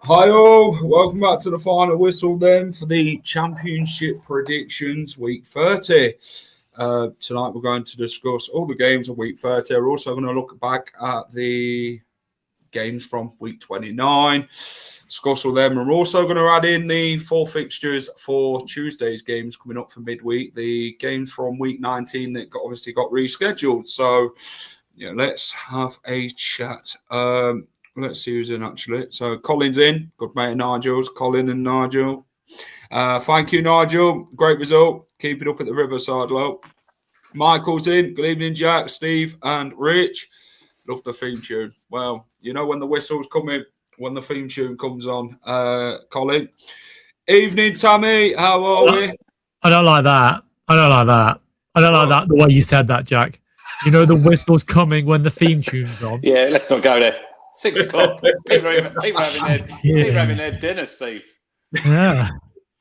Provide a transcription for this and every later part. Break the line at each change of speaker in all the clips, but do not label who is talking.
Hi all, welcome back to the final whistle then for the Championship predictions week 30. Tonight we're going to discuss all the games of week 30. We're also going to look back at the games from week 29, discuss all them. And we're also going to add in the 4 fixtures for Tuesday's games coming up for midweek, the games from week 19 that obviously got rescheduled. So yeah, let's have a chat. Let's see who's in actually. So Colin's in. Good mate of Nigel's. Colin and Nigel. Thank you, Nigel. Great result. Keep it up at the Riverside, low. Michael's in. Good evening, Jack, Steve, and Rich. Love the theme tune. Well, you know when the whistle's coming, when the theme tune comes on, Colin. Evening, Tammy. How are we?
I don't like that. I don't like that, the way you said that, Jack. You know the whistle's coming when the theme tune's on.
Yeah, let's not go there. 6 o'clock. People are having their dinner, Steve.
Yeah.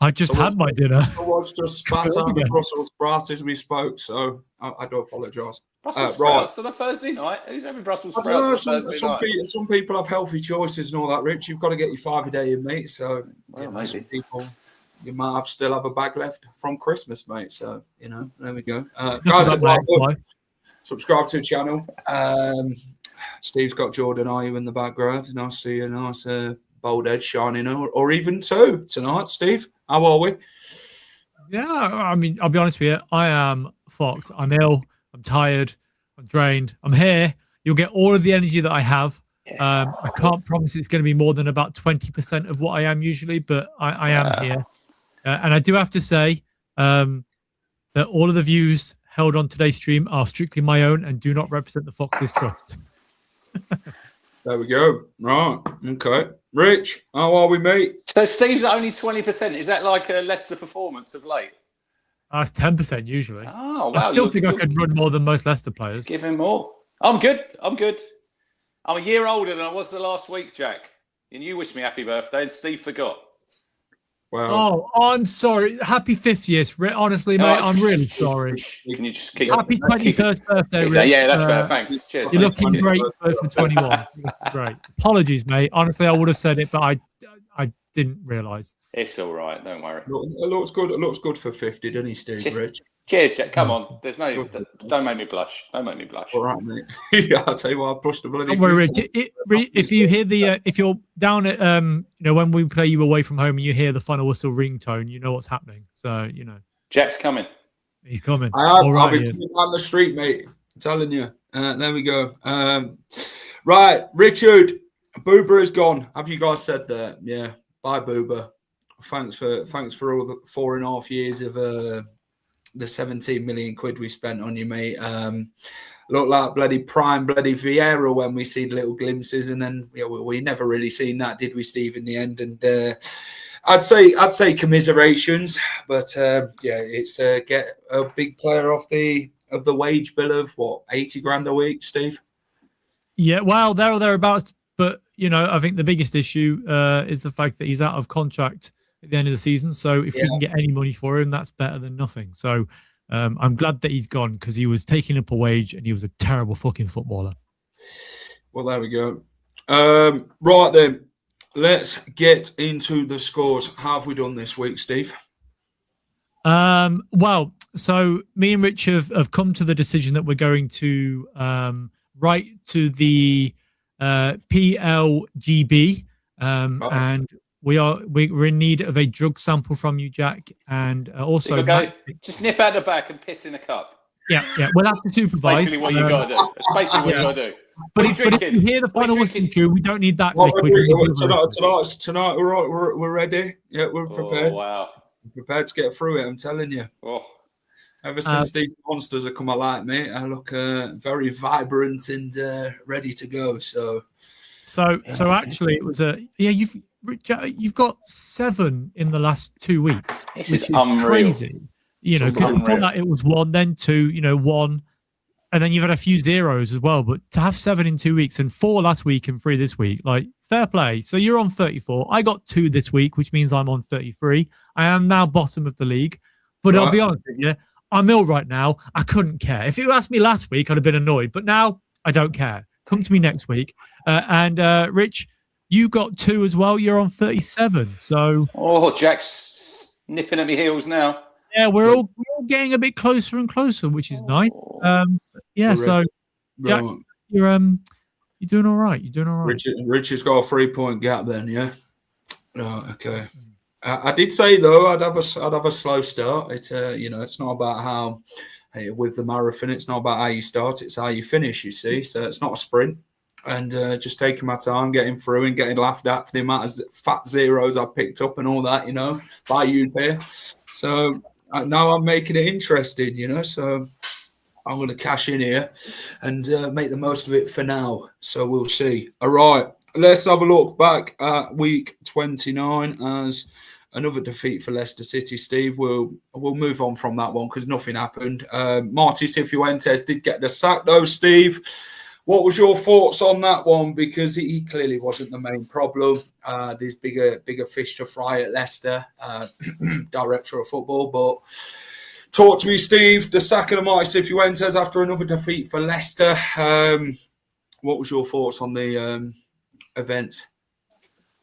I just had my dinner.
I was just spat out the Brussels sprouts as we spoke, so I do apologise.
Brussels sprouts on a Thursday night? Who's having Brussels sprouts on a Thursday night?
Some people have healthy choices and all that, Rich. You've got to get your 5 a day in, mate. So some people, you might still have a bag left from Christmas, mate. So, there we go. Guys, subscribe to the channel. Steve's got Jordan Ayew in the background, and I see a nice bold head shining, or even two tonight. Steve, how are we?
Yeah, I mean, I'll be honest with you. I am fucked. I'm ill. I'm tired. I'm drained. I'm here. You'll get all of the energy that I have. I can't promise it's going to be more than about 20% of what I am usually, but I am here. And I do have to say that all of the views held on today's stream are strictly my own and do not represent the Fox's Trust.
There we go. Right. Okay. Rich, how are we, mate?
So Steve's at only 20%. Is that like a Leicester performance of late?
It's 10% usually.
Oh, wow.
I still think I could run more than most Leicester players.
Give him more. I'm good. I'm a year older than I was the last week, Jack. And you wished me happy birthday, and Steve forgot.
Wow.
Oh, I'm sorry. Happy 50th. Honestly, mate, I'm really sorry.
Can you just keep
Happy 21st birthday, Rich.
Yeah, that's fair. Thanks. Cheers.
You're looking great for 21. Great. Apologies, mate. Honestly, I would have said it, but I didn't realise.
It's all right. Don't worry.
It looks good. It looks good for 50, doesn't he, Steve? Rich.
Cheers, Jack. Come on. There's no. Don't make me blush. Don't make me blush.
All right, mate. Yeah, I'll tell you what. I brushed the bloody.
Don't worry, Rich. If you hear if you're down at when we play you away from home and you hear the final whistle ringtone, you know what's happening. So
Jack's coming.
He's coming.
I'll be coming down the street, mate. I'm telling you. There we go. Right, Richard. Boober is gone. Have you guys said that? Yeah. Bye, Boober. Thanks for all the 4.5 years of the 17 million quid we spent on you, mate. Look like bloody Vieira when we see the little glimpses, and then we never really seen that, did we, Steve? In the end, and I'd say commiserations, but it's get a big player off the wage bill of what, 80 grand a week, Steve.
Yeah, well, there or thereabouts, but I think the biggest issue is the fact that he's out of contract at the end of the season. So if we can get any money for him, that's better than nothing. So I'm glad that he's gone because he was taking up a wage and he was a terrible fucking footballer.
Well, there we go. Right then, let's get into the scores. How have we done this week, Steve?
Well, so me and Rich have come to the decision that we're going to write to the PLGB and we're in need of a drug sample from you, Jack, and also
just nip out the back and piss in a cup.
Yeah, we'll have to supervise.
Basically, what you got to do. That's basically what you got to do.
But if you hear the final whistle too, we don't need that.
Tonight we're ready. Yeah, we're prepared.
Oh, wow.
We're prepared to get through it. I'm telling you.
Oh.
Ever since these monsters have come alive, mate, I look very vibrant and ready to go. So
actually, it was you've got 7 in the last 2 weeks,
This
which
is
is
unreal.
crazy. Because before that it was 1, then 2, 1, and then you've had a few zeros as well. But to have 7 in 2 weeks and 4 last week and 3 this week, like, fair play. So you're on 34. I got 2 this week, which means I'm on 33. I am now bottom of the league. But I'll be honest with you, I'm ill right now. I couldn't care. If you asked me last week, I'd have been annoyed. But now I don't care. Come to me next week. And Rich, you got 2 as well. You're on 37. So
Jack's nipping at my heels now.
yeah, we're all getting a bit closer and closer, which is nice. So Jack, you're doing all right. You're doing all right.
Rich has got a 3-point gap then, yeah. Right, okay. I did say though I'd have a slow start. It's not about how with the marathon. It's not about how you start. It's how you finish. You see, so it's not a sprint. And just taking my time, getting through, and getting laughed at for the amount of fat zeros I picked up and all that, by you there. So now I'm making it interesting, So I'm going to cash in here and make the most of it for now. So we'll see. All right, let's have a look back at week 29 as another defeat for Leicester City. Steve, we'll move on from that one because nothing happened. Marty Cifuentes did get the sack though. Steve, what was your thoughts on that one? Because he clearly wasn't the main problem. There's bigger fish to fry at Leicester, director of football. But talk to me, Steve. The sacking of Marty Cifuentes after another defeat for Leicester. What was your thoughts on the event?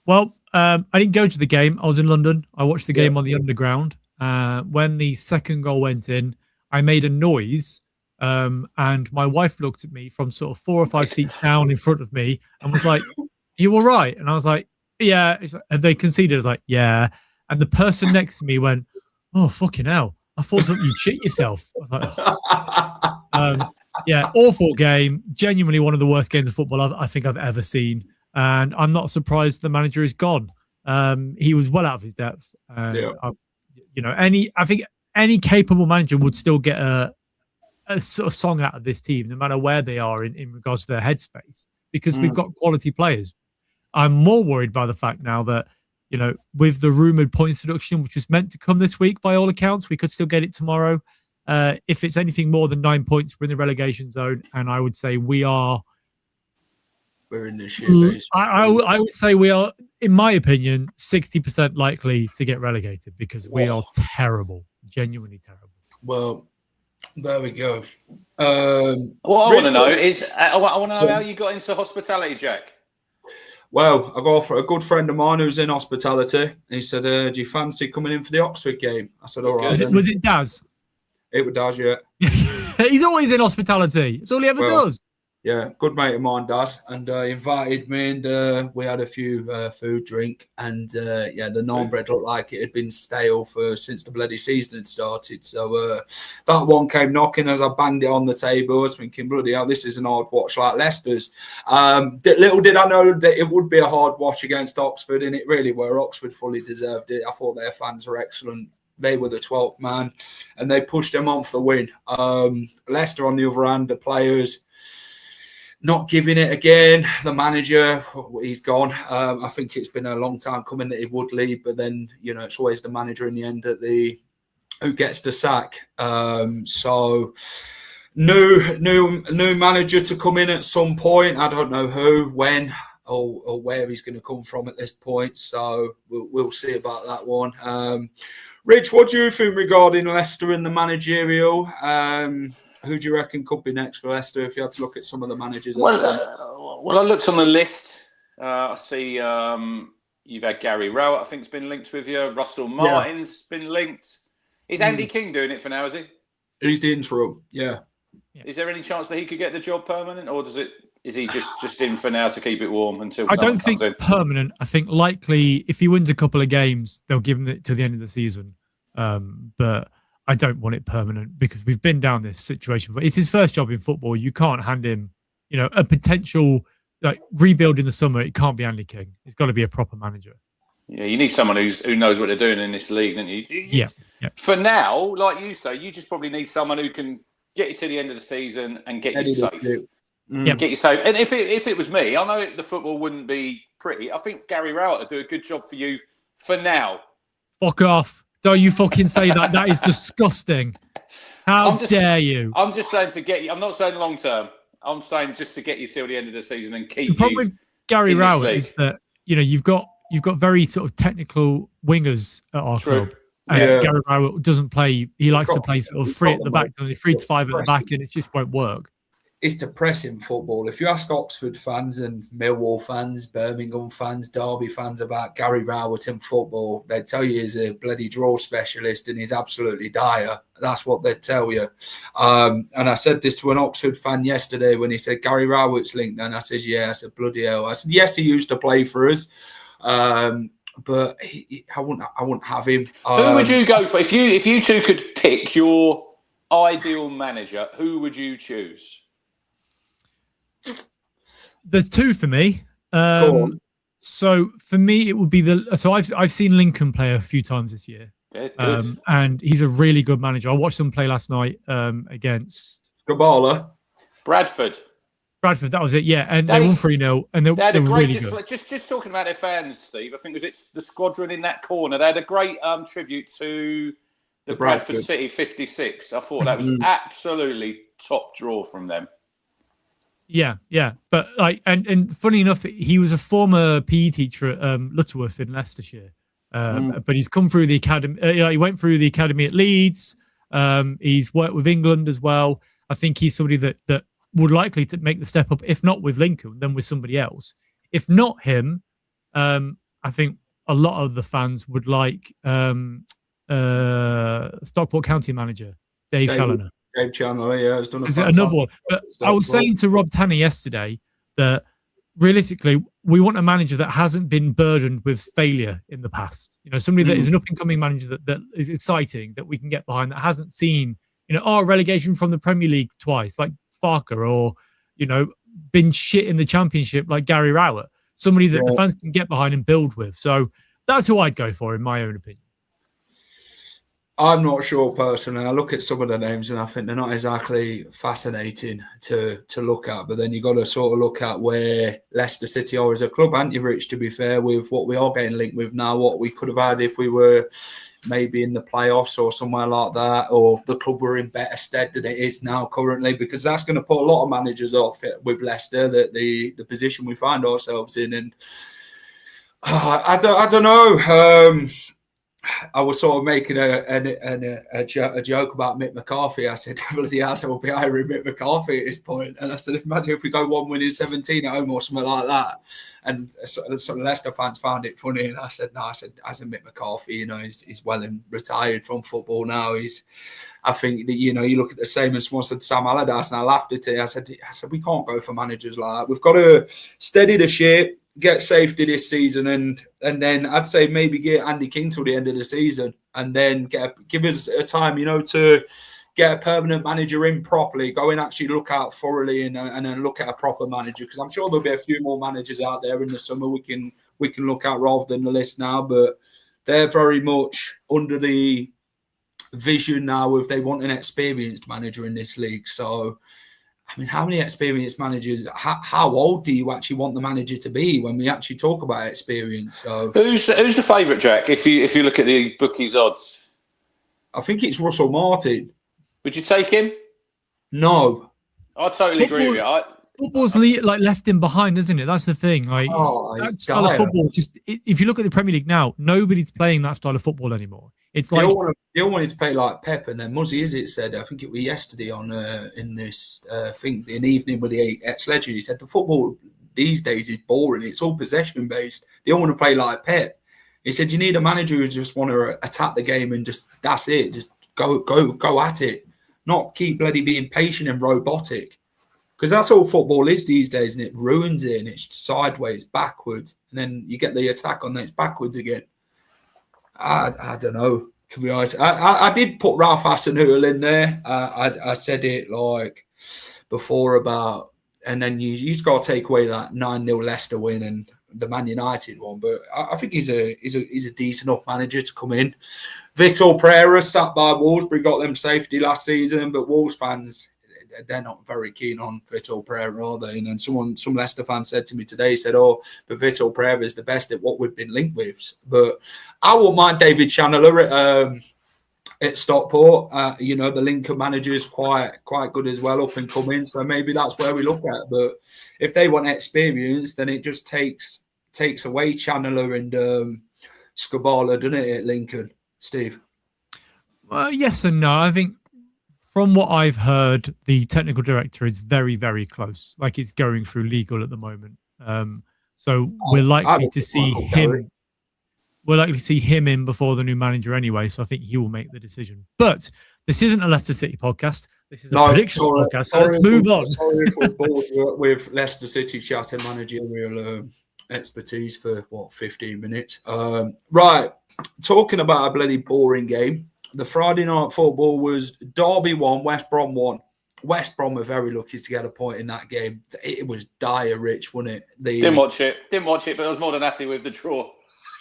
Well, I didn't go to the game. I was in London. I watched the game on the Underground. When the second goal went in, I made a noise. And my wife looked at me from sort of 4 or 5 seats down in front of me and was like, "Are you all right?" And I was like, "Yeah." And they conceded. I was like, "Yeah." And the person next to me went, "Oh, fucking hell. I thought you'd shit yourself." I was like, "Oh." Awful game. Genuinely one of the worst games of football I think I've ever seen. And I'm not surprised the manager is gone. He was well out of his depth. I think any capable manager would still get a sort of song out of this team, no matter where they are in regards to their headspace, because we've got quality players. I'm more worried by the fact now that, with the rumoured points deduction, which was meant to come this week by all accounts, we could still get it tomorrow. If it's anything more than 9 points, we're in the relegation zone. And I would say we're
in the shit.
I would say we are, in my opinion, 60% likely to get relegated because we are terrible, genuinely terrible.
Well, there we go.
What I want to know is, I want to know how you got into hospitality, Jack.
Well, I got a good friend of mine who's in hospitality. He said, "Do you fancy coming in for the Oxford game?" I said, "All right."
Was it Daz?
It was Daz, yeah.
He's always in hospitality. It's all he ever does.
Yeah, good mate of mine, Daz, and invited me, and we had a few food, drink, and the naan bread looked like it had been stale since the bloody season had started. So that one came knocking as I banged it on the table. I was thinking, bloody hell, this is an hard watch like Leicester's. Little did I know that it would be a hard watch against Oxford, and it really were. Oxford fully deserved it. I thought their fans were excellent. They were the 12th man, and they pushed them on for the win. Leicester, on the other hand, the players not giving it again. The manager, he's gone. I think it's been a long time coming that he would leave, but then it's always the manager in the end who gets the sack. So new manager to come in at some point. I don't know who, when, or where he's going to come from at this point. So we'll see about that one. Rich, what do you think regarding Leicester and the managerial? Who do you reckon could be next for Leicester if you had to look at some of the managers?
Well, I looked on the list. I see you've had Gary Rowett, I think, has been linked with you. Russell Martin's been linked. Is Andy King doing it for now, is he?
He's the interim, yeah.
Is there any chance that he could get the job permanent, or is he just in for now to keep it warm until
I
someone
don't think
comes in?
Permanent. I think likely if he wins a couple of games, they'll give him it to the end of the season. But I don't want it permanent because we've been down this situation. But it's his first job in football. You can't hand him, a potential rebuild in the summer. It can't be Andy King. It's got to be a proper manager.
Yeah, you need someone who knows what they're doing in this league, don't you?
Yeah.
For now, like you say, you just probably need someone who can get you to the end of the season and get you safe.
Yeah.
Get you safe. And if it was me, I know the football wouldn't be pretty. I think Gary Rowett would do a good job for you for now.
Fuck off. Don't you fucking say that. That is disgusting. How dare you?
I'm just saying to get you. I'm not saying long term. I'm saying just to get you till the end of the season and keep you.
The problem with Gary Rowett is that, you've got very sort of technical wingers at our club. Gary Rowett doesn't play. He likes to play sort of 3 at the back, 3 to 5 at the back, and it just won't work.
It's depressing football. If you ask Oxford fans and Millwall fans, Birmingham fans, Derby fans about Gary Rowett in football, they'd tell you he's a bloody draw specialist and he's absolutely dire. That's what they'd tell you. And I said this to an Oxford fan yesterday when he said Gary Rowett's linked, and I said, yeah. I said, bloody hell. I said, yes, he used to play for us, but I wouldn't have him.
Who would you go for if you two could pick your ideal manager? Who would you choose?
There's 2 for me.
Go on.
So for me, it would be I've seen Lincoln play a few times this year, and he's a really good manager. I watched them play last night against
Kabbalah.
Bradford.
That was it. Yeah, and they won 3-0, and they were really good.
Just talking about their fans, Steve. I think it's the squadron in that corner. They had a great tribute to the Bradford City 56. I thought that was absolutely top draw from them.
Yeah. But and funny enough, he was a former PE teacher at Lutterworth in Leicestershire. But he's come through the academy. He went through the academy at Leeds. He's worked with England as well. I think he's somebody that would likely to make the step up, if not with Lincoln, then with somebody else. If not him, I think a lot of the fans would like Stockport County manager Dave Challoner.
Dave Chandler, has done
another one. But I was saying to Rob Tanner yesterday that realistically, we want a manager that hasn't been burdened with failure in the past. Somebody that is an up-and-coming manager that is exciting, that we can get behind, that hasn't seen, relegation from the Premier League twice, like Farker, or, been shit in the Championship like Gary Rowett. Somebody that the fans can get behind and build with. So that's who I'd go for, in my own opinion.
I'm not sure personally. I look at some of the names and I think they're not exactly fascinating to look at. But then you've got to sort of look at where Leicester City are as a club, aren't you, Rich, to be fair, with what we are getting linked with now, what we could have had if we were maybe in the playoffs or somewhere like that, or the club were in better stead than it is now currently, because that's going to put a lot of managers off it with Leicester, the position we find ourselves in. And I don't know. I was sort of making a joke about Mick McCarthy. I said, bloody hell, we'll be hiring Mick McCarthy at this point. And I said, imagine if we go 1-winning 17 at home or something like that. And some Leicester fans found it funny. And I said, as a Mick McCarthy, he's well and retired from football now. I think that, you look at the same as once said Sam Allardyce, and I laughed at it. I said, we can't go for managers like that. We've got to steady the ship, get safety this season, and then I'd say maybe get Andy King till the end of the season, and then give us a time, to get a permanent manager in properly, go and actually look out thoroughly, and then look at a proper manager, because I'm sure there'll be a few more managers out there in the summer we can look at rather than the list now, but they're very much under the vision now if they want an experienced manager in this league. So I mean, how many experienced managers, how old do you actually want the manager to be when we actually talk about experience? So
who's the favourite, Jack, if you look at the bookies odds?
I think it's Russell Martin.
Would you take him?
No.
I totally agree with you.
Football's left him behind, isn't it? That's the thing. That style of football, if you look at the Premier League now, nobody's playing that style of football anymore. It's
they all wanted to play like Pep, and then Muzzy Izzet said, I think it was yesterday on in this thing, an evening with the ex-legend, he said the football these days is boring. It's all possession based. They all want to play like Pep. He said you need a manager who just want to attack the game and just that's it, just go at it, not keep bloody being patient and robotic. Because that's all football is these days, and it ruins it, and it's sideways, backwards, and then you get the attack on, then it's backwards again. I don't know, to be honest. I did put Ralph Hasenhüttl in there. I said it before about, and then you just got to take away that 9-0 Leicester win, and the Man United one, but I think he's a decent enough manager to come in. Vitor Pereira sat by Wolfsbury, got them safety last season, but Wolves fans, they're not very keen on Vitor Pereira, are they? And then some Leicester fan said to me today, he said, "Oh, but Vitor Pereira is the best at what we've been linked with." But I won't mind David Chandler at Stockport. The Lincoln manager is quite good as well, up and coming. So maybe that's where we look at. But if they want experience, then it just takes away Chandler and Skabala, doesn't it, at Lincoln, Steve?
Well, yes and no. I think from what I've heard, the technical director is very, very close. Like it's going through legal at the moment. So we're likely to see him. We're likely to see him in before the new manager anyway. So I think he will make the decision. But this isn't a Leicester City podcast. This is a prediction podcast. So let's move on.
Sorry if we're bored with Leicester City chat and managerial expertise for 15 minutes. Right, talking about a bloody boring game. The Friday night football was Derby 1, West Brom 1. West Brom were very lucky to get a point in that game. It was dire, Rich, wasn't it?
Didn't watch it, but I was more than happy with the draw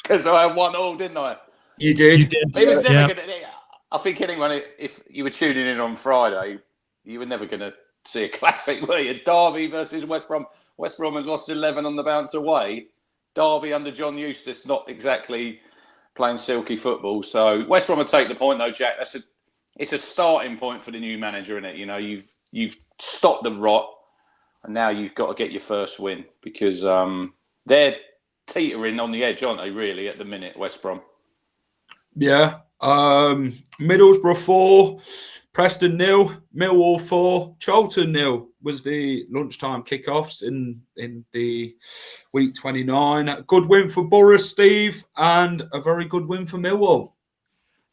because I had 1-1, didn't I?
You did.
It was never going to. I think anyone, if you were tuning in on Friday, you were never going to see a classic, were you? Derby versus West Brom. West Brom had lost 11 on the bounce away. Derby under John Eustace, not exactly playing silky football. So West Brom will take the point, though, Jack. It's a starting point for the new manager, isn't it? You know, you've stopped the rot, and now you've got to get your first win because they're teetering on the edge, aren't they? Really, at the minute, West Brom.
Yeah. Middlesbrough 4, Preston 0, Millwall 4, Charlton 0 was the lunchtime kickoffs in the week 29. Good win for Borough, Steve, and a very good win for Millwall.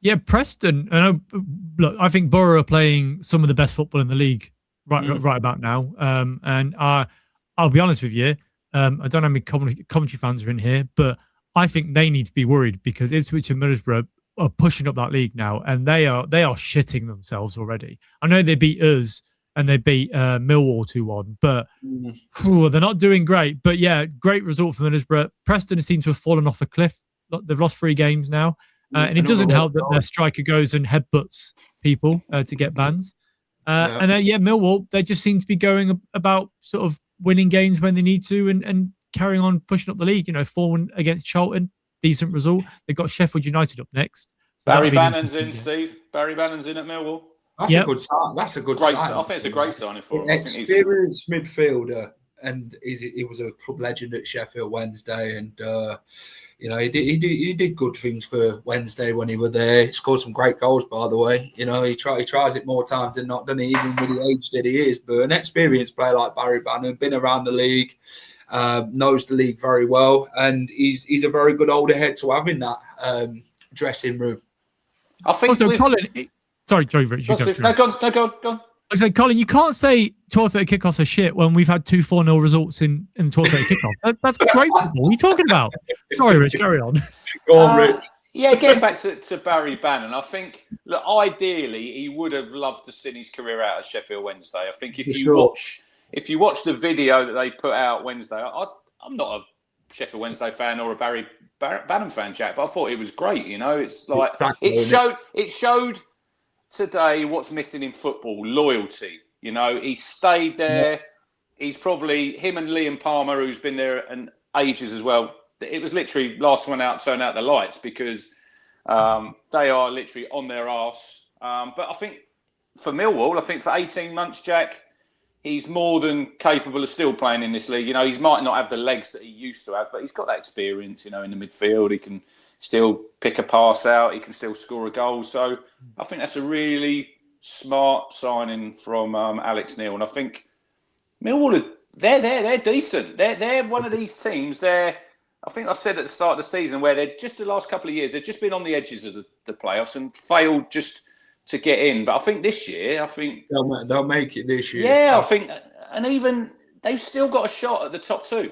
Yeah, Preston. I think Borough are playing some of the best football in the league right about now. And I'll be honest with you, I don't know how many Coventry fans are in here, but I think they need to be worried because Ipswich and Middlesbrough are pushing up that league now, and they are shitting themselves already. I know they beat us and they beat Millwall 2-1, but they're not doing great. But yeah, great result for Middlesbrough. Preston seem to have fallen off a cliff. They've lost 3 games now. And it doesn't help that their striker goes and headbutts people to get bans. And then, Millwall, they just seem to be going about sort of winning games when they need to and carrying on pushing up the league. 4-1 against Charlton, decent result. They've got Sheffield United up next. So
Barry Bannon's in, Steve. Barry Bannon's in at Millwall.
That's a good sign. That's a good sign.
I think it's a great signing for him.
Experienced midfielder, and he was a club legend at Sheffield Wednesday, and he did good things for Wednesday when he was there. He scored some great goals, by the way. He tries it more times than not, doesn't he? Even with the age that he is, but an experienced player like Barry Bannon, been around the league, knows the league very well, and he's a very good older head to have in that dressing room.
I think Colin. Sorry, Joe. Rich,
go on.
I was like, Colin, you can't say 12:30 kickoffs are shit when we've had 2 4-0 results in 12:30 kickoff. That's great football. What are you talking about? Sorry, Rich, carry on.
Go on, Rich.
Yeah, getting back to Barry Bannon, I think, look, ideally, he would have loved to see his career out at Sheffield Wednesday. I think if you watch the video that they put out Wednesday, I'm not a Sheffield Wednesday fan or a Barry Bannon fan, Jack, but I thought it was great. It's like it showed today what's missing in football: loyalty. He stayed there. Yeah. He's probably him and Liam Palmer, who's been there and ages as well. It was literally last one out, turn out the lights because they are literally on their arse. But I think for Millwall, for 18 months, Jack, he's more than capable of still playing in this league. He might not have the legs that he used to have, but he's got that experience, in the midfield. He can still pick a pass out. He can still score a goal. So I think that's a really smart signing from Alex Neil. And I think Millwall, they're decent. They're one of these teams. I think I said at the start of the season where they're just the last couple of years, they've just been on the edges of the playoffs and failed just to get in. But I think this year,
they'll make it this year.
Yeah, I think, and even they've still got a shot at the top 2.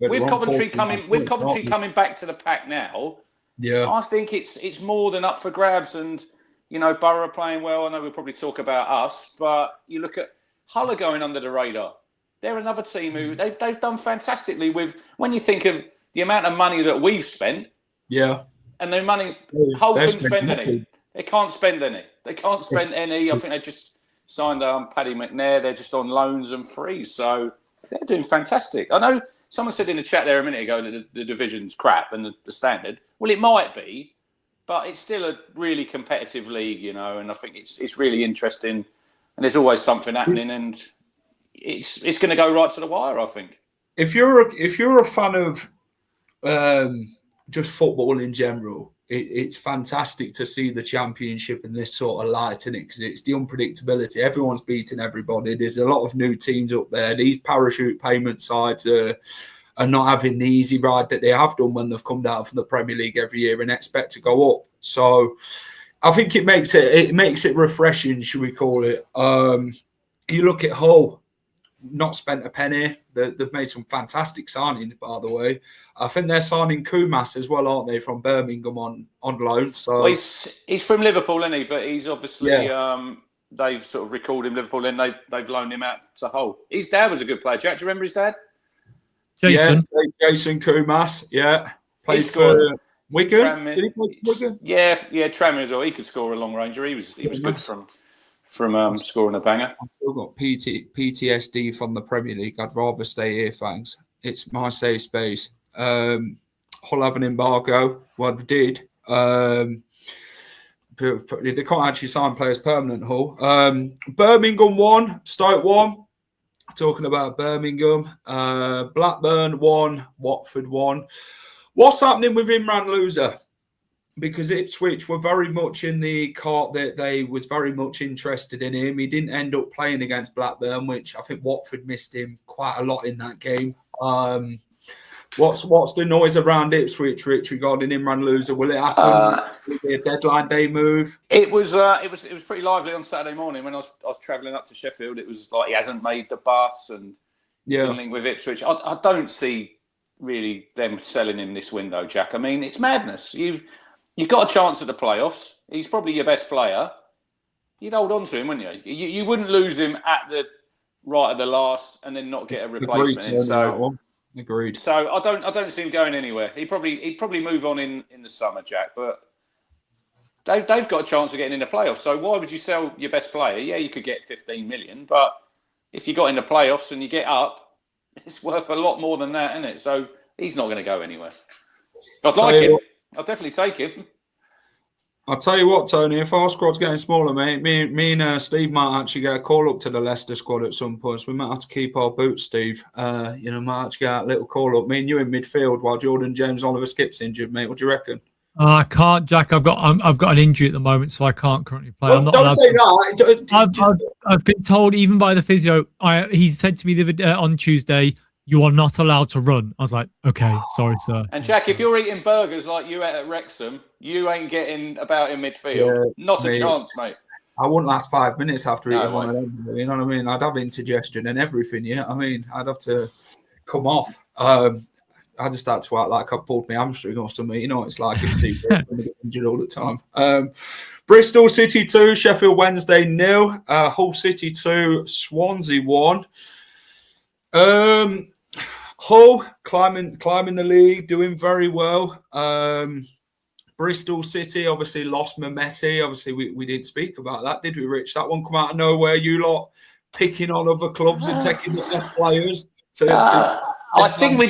With Coventry coming back to the pack now, I think it's more than up for grabs. And Borough playing well. I know we'll probably talk about us, but you look at Hull going under the radar. they're another team who they've done fantastically with. When you think of the amount of money that we've spent, and the money Hull couldn't spend any. They can't spend any. They can't spend any. I think they just signed Paddy McNair. They're just on loans and free, so they're doing fantastic. I know someone said in the chat there a minute ago that the division's crap and the standard. Well, it might be, but it's still a really competitive league, you know. And I think it's really interesting, and there's always something happening, and it's going to go right to the wire, I think.
If you're a fan of just football in general, it's fantastic to see the Championship in this sort of light, in it, because it's the unpredictability. Everyone's beating everybody. There's a lot of new teams up there. These parachute payment sides are not having the easy ride that they have done when they've come down from the Premier League every year and expect to go up. So I think it makes it refreshing, should we call it? You look at Hull, not spent a penny. They've made some fantastic signings, by the way. I think they're signing Kumas as well, aren't they, from Birmingham on loan? So
well, he's from Liverpool, isn't he? But he's obviously they've sort of recalled him Liverpool, and they've loaned him out to Hull. His dad was a good player. Jack, do you remember his dad?
Jason
Kumas. Yeah, played for Wigan. Did he play for Wigan?
Yeah, Tranmere as well. He could score a long ranger. He was good from scoring a banger.
I've still got PTSD from the Premier League. I'd rather stay here, thanks. It's my safe space. Hull have an embargo. Well, they did. They can't actually sign players permanent, Hull. Birmingham won. Stoke won. Talking about Birmingham. Blackburn won. Watford won. What's happening with Imran Loser? Because Ipswich were very much in the cart that they was very much interested in him. He didn't end up playing against Blackburn, which I think Watford missed him quite a lot in that game. What's the noise around Ipswich, Rich, regarding Imran Loser? Will it happen? Will it be a deadline day move?
It was pretty lively on Saturday morning when I was travelling up to Sheffield. It was like he hasn't made the bus and dealing with Ipswich. I don't see really them selling him this window, Jack. I mean, it's madness. You've got a chance at the playoffs. He's probably your best player. You'd hold on to him, wouldn't you? You wouldn't lose him at the last and then not get a replacement.
Agreed.
So I don't see him going anywhere. He'd probably move on in the summer, Jack. But they've got a chance of getting in the playoffs. So why would you sell your best player? Yeah, you could get 15 million, but if you got in the playoffs and you get up, it's worth a lot more than that, isn't it? So he's not going to go anywhere. I'd like him. I'll definitely take him.
I'll tell you what, Tony, if our squad's getting smaller, mate, me and Steve might actually get a call up to the Leicester squad at some point. So we might have to keep our boots, Steve. Might actually get a little call up. Me and you in midfield while Jordan James Oliver Skip's injured, mate. What do you reckon?
I can't, Jack. I've got an injury at the moment, so I can't currently play.
Well, don't say that.
I've been told even by the physio. He said to me on Tuesday, "You are not allowed to run." I was like, "Okay, sorry, sir."
And Jack, if you're eating burgers like you ate at Wrexham, you ain't getting about in midfield. Not a chance, mate.
I wouldn't last 5 minutes after eating one of them. You know what I mean? I'd have indigestion and everything. Yeah, I mean, I'd have to come off. I just start to act like I pulled my hamstring or something. You know, it's like it's secret. I'm injured all the time. Bristol City 2, Sheffield Wednesday 0, Hull City 2, Swansea 1. Hull climbing the league, doing very well. Bristol City obviously lost Mehmeti. Obviously, we didn't speak about that, did we, Rich? That one come out of nowhere. You lot picking on other clubs and taking the best players.
I think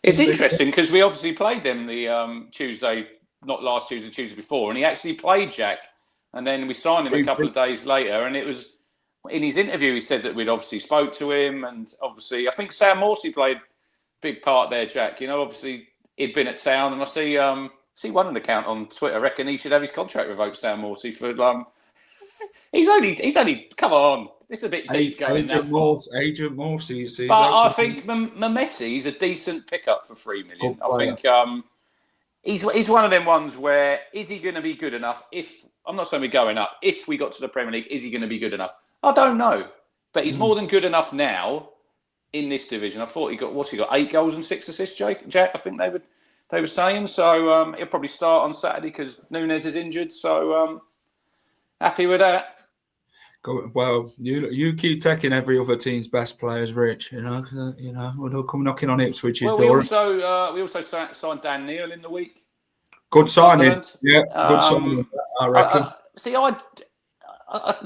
it's interesting because we obviously played them the Tuesday, not last Tuesday, Tuesday before, and he actually played Jack. And then we signed him a couple of days later, and it was in his interview he said that we'd obviously spoke to him, and obviously I think Sam Morsey played a big part there, Jack. You know, obviously he'd been at town, and I see one account on Twitter reckon he should have his contract revoked, Sam Morsey, for he's only come on. This is a bit deep going now.
Agent Morsey, you see.
But I think Mehmeti is a decent pickup for 3 million. I think he's one of them ones where is he going to be good enough? If I'm not saying we're going up, if we got to the Premier League, is he going to be good enough? I don't know, but he's more than good enough now in this division. I thought he got 8 goals and 6 assists, Jack. I think they were saying so. He'll probably start on Saturday because Nunes is injured. So happy with that.
Well, you keep taking every other team's best players, Rich. We'll come knocking on Ipswich's door.
We also signed Dan Neil in the week.
Good signing. Yeah, good signing. I reckon.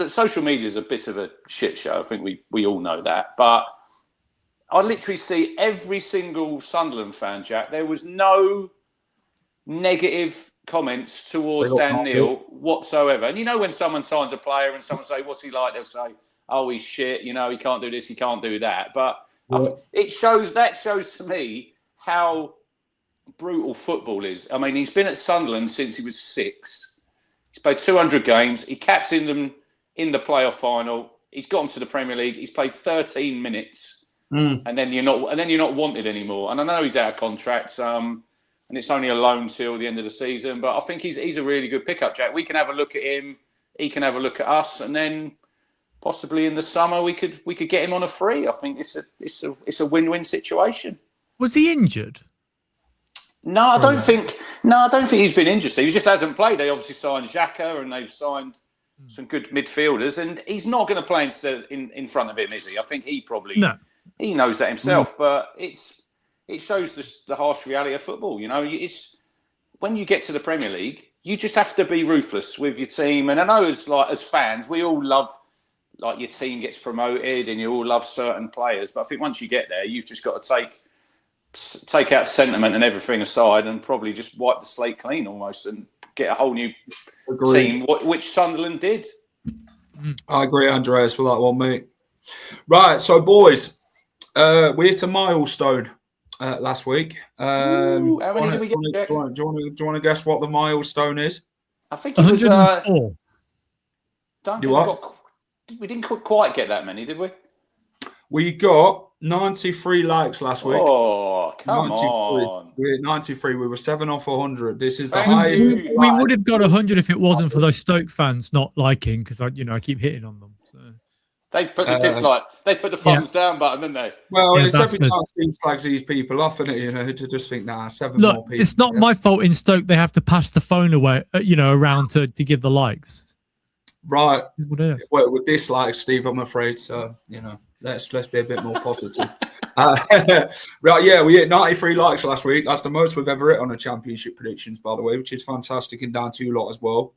Social media is a bit of a shit show. I think we all know that. But I literally see every single Sunderland fan, Jack. There was no negative comments towards Dan Neil whatsoever. And when someone signs a player and someone say, "What's he like?" They'll say, "Oh, he's shit. He can't do this. He can't do that." But it shows to me how brutal football is. I mean, he's been at Sunderland since he was 6. He's played 200 games. He captained them in the playoff final. He's got them to the Premier League. He's played 13 minutes, and then you're not wanted anymore. And I know he's out of contract, and it's only a loan till the end of the season. But I think he's a really good pickup, Jack. We can have a look at him. He can have a look at us, and then possibly in the summer we could get him on a free. I think it's a win-win situation.
Was he injured?
No, I don't think he's been injured. He just hasn't played. They obviously signed Xhaka and they've signed some good midfielders, and he's not going to play in front of him, is he? I think he knows that himself. But it shows the harsh reality of football. It's when you get to the Premier League, you just have to be ruthless with your team. And I know as fans, we all love your team gets promoted, and you all love certain players. But I think once you get there, you've just got to take out sentiment and everything aside and probably just wipe the slate clean almost and get a whole new team, which Sunderland did.
I agree, Andreas, with that one, mate. Right, so boys, we hit a milestone last week.
How many did we get?
Do you want to guess what the milestone is?
I think it was
104.
We didn't quite get that many, did we?
We got 93 likes last week.
Oh, come 93. On.
We're at 93. We were 7 off 100. This is the highest.
We would have got 100 if it wasn't for those Stoke fans not liking, because I keep hitting on them. So.
They put the dislike. They put the thumbs down button, didn't they?
Well, it's every time Steve slags these people off, isn't it? To just think, 7 more people.
It's not my fault in Stoke. They have to pass the phone away, around to give the likes.
Right. Well, with dislikes, Steve, I'm afraid. So, let's be a bit more positive. Right, yeah, we hit 93 likes last week. That's the most we've ever hit on a championship predictions, by the way, which is fantastic, and down to you lot as well.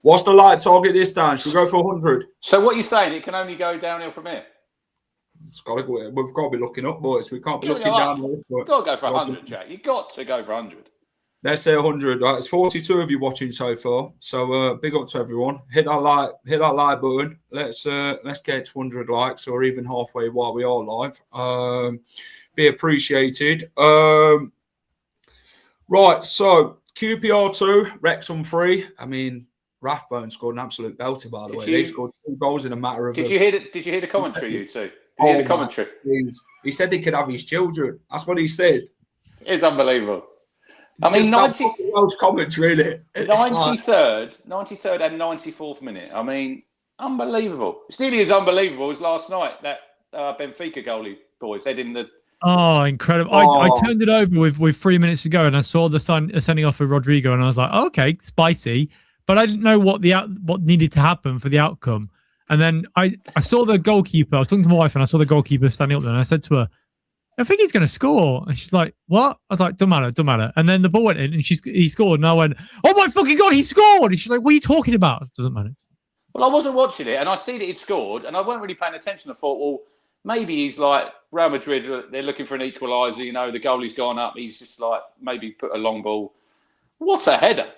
What's the like target this time? Should we go for 100?
So what you're saying, it can only go downhill from here?
We've got to be looking up, boys. We can't be looking downhill.
You've got to go for 100, Jack. You've got to go for 100.
Let's say 100. Right, it's 42 of you watching so far. So big up to everyone. Hit that like button. Let's get to 100 likes, or even halfway while we are live. Be appreciated. Right, so QPR 2, Wrexham 3. I mean, Rathbone scored an absolute belter, by the way. They scored 2 goals in a matter of.
Did you hear the commentary, you two? Did you hear the commentary?
He said he could have his children. That's what he said.
It's unbelievable. I mean,
90 comments, really.
93rd and 94th minute. I mean, unbelievable. It's nearly as unbelievable as last night, that Benfica goalie boys heading the.
Oh, incredible! I turned it over with 3 minutes to go, and I saw the sending off of Rodrigo, and I was like, oh, okay, spicy. But I didn't know what needed to happen for the outcome. And then I saw the goalkeeper. I was talking to my wife, and I saw the goalkeeper standing up there, and I said to her, I think he's going to score. And she's like, what? I was like, don't matter. And then the ball went in and he scored. And I went, oh my fucking God, he scored. And she's like, what are you talking about? It doesn't matter.
Well, I wasn't watching it and I see that he'd scored and I weren't really paying attention. I thought, well, maybe he's like Real Madrid. They're looking for an equaliser. The goalie's gone up. He's just like maybe put a long ball. What a header.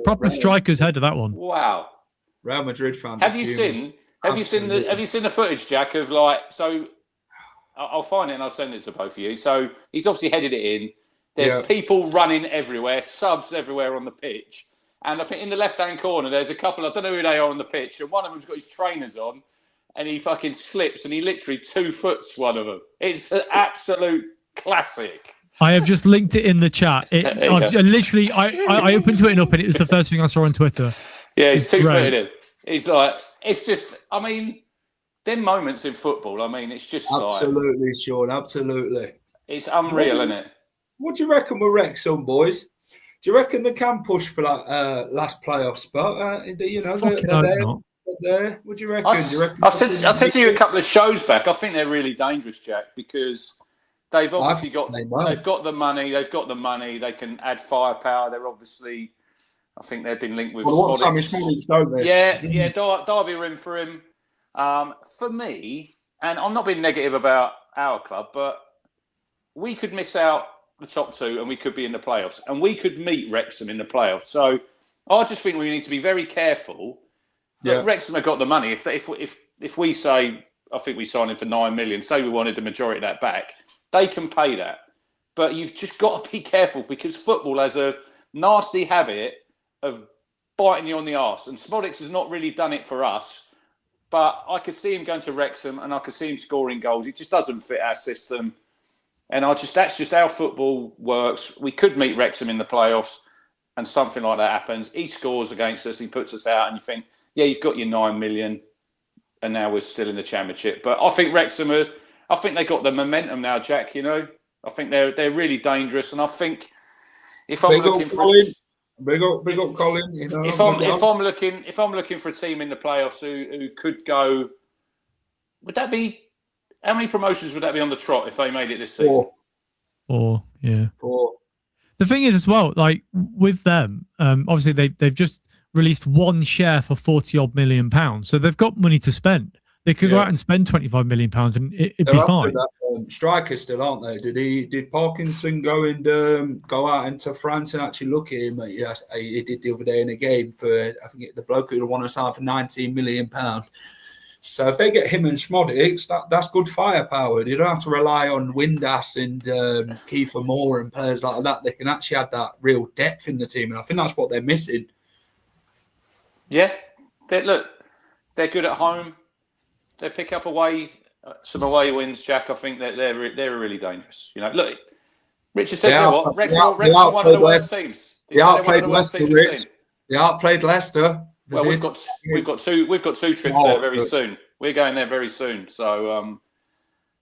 Proper striker's header, that one.
Wow.
Real Madrid fans.
Have you seen the footage, Jack, of so I'll find it and I'll send it to both of you. So he's obviously headed it in. There's people running everywhere, subs everywhere on the pitch. And I think in the left-hand corner, there's a couple, I don't know who they are on the pitch, and one of them's got his trainers on, and he fucking slips, and he literally 2 foots one of them. It's an absolute classic.
I have just linked it in the chat. I opened Twitter up, and it was the first thing I saw on Twitter.
Yeah, he's 2-footed in. He's like, it's just, I mean, them moments in football, I mean, it's just
absolutely, Sean, absolutely.
It's unreal, isn't it?
What do you reckon with Wrexham, boys? Do you reckon they can push for that last playoff spot? there? What do you reckon?
I said to you a couple of shows back. I think they're really dangerous, Jack, because they've obviously got the money. They've got the money. They can add firepower. They're obviously, I think they've been linked with.
Well, Smodics, don't they?
Yeah. Derby are in for him. For me, and I'm not being negative about our club, but we could miss out the top two, and we could be in the playoffs, and we could meet Wrexham in the playoffs. So I just think we need to be very careful. Yeah. Wrexham have got the money. If we say, I think we signed him for 9 million, say we wanted the majority of that back, they can pay that. But you've just got to be careful, because football has a nasty habit of biting you on the arse. And Smodics has not really done it for us. But I could see him going to Wrexham, and I could see him scoring goals. It just doesn't fit our system. And that's just how football works. We could meet Wrexham in the playoffs, and something like that happens. He scores against us, he puts us out, and you think, yeah, you've got your 9 million, and now we're still in the Championship. But I think Wrexham I think they got the momentum now, Jack. You know, I think they're really dangerous, and I think if I'm looking for
big up Colin. You know,
if I'm looking for a team in the playoffs who could go, would that be? How many promotions would that be on the trot if they made it this season?
Four.
Four.
The thing is as well, like with them, obviously they've just released one share for £40 million, so they've got money to spend. They could go out and spend £25 million, and it'd be fine.
That, strikers still, aren't they? Did Parkinson go out into France and actually look at him? Yes, he did the other day in a game for, I think the bloke who won us out for £19 million. So if they get him and Smodics, that's good firepower. You don't have to rely on Windass and Kiefer Moore and players like that. They can actually add that real depth in the team, and I think that's what they're missing.
Yeah, they're good at home. They pick up some away wins, Jack. I think that they're really dangerous. You know, look, Richard says what? Wrexham are one of the worst teams.
They outplayed Leicester, Rich. They outplayed Leicester.
Well, we've got two trips there very soon. We're going there very soon. So, I'm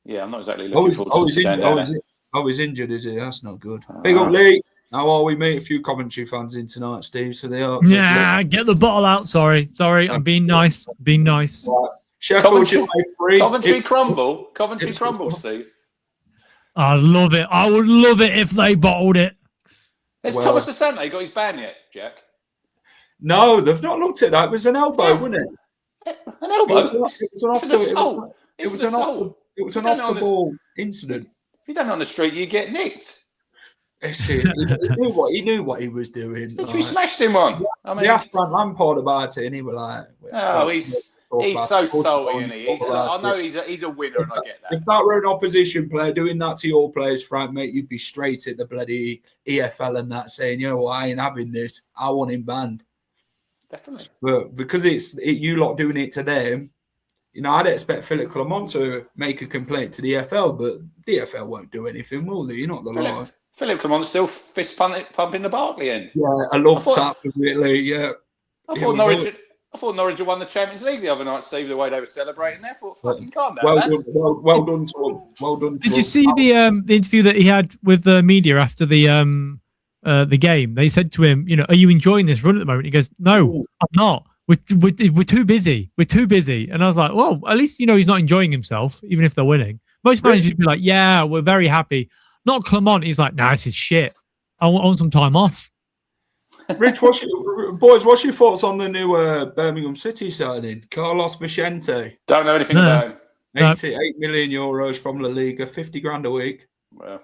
not exactly looking forward to that.
I was injured, is he? That's not good. Big up, Lee. How are we, mate? A few Coventry fans in tonight, Steve. So they are.
Yeah, get the bottle out. Sorry. I'm being nice. Right.
Sheffield should play free.
Coventry crumble, Steve.
I love it. I would love it if they bottled it.
Has Thomas Asante got his ban yet, Jack?
No, they've not looked at that. It was an elbow, wasn't it?
An elbow?
It was an off-the-ball incident.
If you don't on the street, you get nicked.
He knew what he was doing.
Literally smashed him one.
I mean, he asked Frank Lampard about it, and he was like,
he's so salty, isn't he? I know he's a winner, and I get that.
If that were an opposition player doing that to your players, Frank, mate, you'd be straight at the bloody EFL and that, saying, you know what, I ain't having this. I want him banned.
Definitely.
But because you lot doing it to them, you know, I'd expect Philip Clement to make a complaint to the EFL, but the EFL won't do anything, will they? You're not the law.
Philip Clement's still fist pumping the Barkley end.
Yeah, I love that, absolutely. Yeah.
I thought Norwich had won the Champions League the other night, Steve, the way they were celebrating. I thought, fucking calm down,
well done to him. Well done.
Did you see the interview that he had with the media after the game? They said to him, you know, are you enjoying this run at the moment? He goes, no, I'm not. We're too busy. We're too busy. And I was like, well, at least, you know, he's not enjoying himself, even if they're winning. Most managers would be like, yeah, we're very happy. Not Clement. He's like, nah, this is shit. I want some time off.
Rich, what's your thoughts on the new Birmingham City signing, Carlos Vicente?
Don't know anything about him.
88 million euros from La Liga, 50 grand a week.
Well,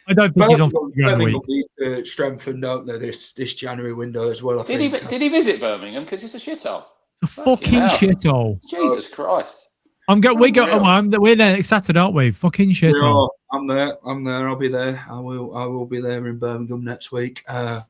I don't think he's on 50 grand a week.
Need to strengthen, don't they, this January window as well.
Did he visit Birmingham? Because it's a shithole.
It's a fucking shithole.
Jesus Christ.
We're there Saturday, aren't we? Fucking shithole.
I'm there. I'll be there. I will be there in Birmingham next week. I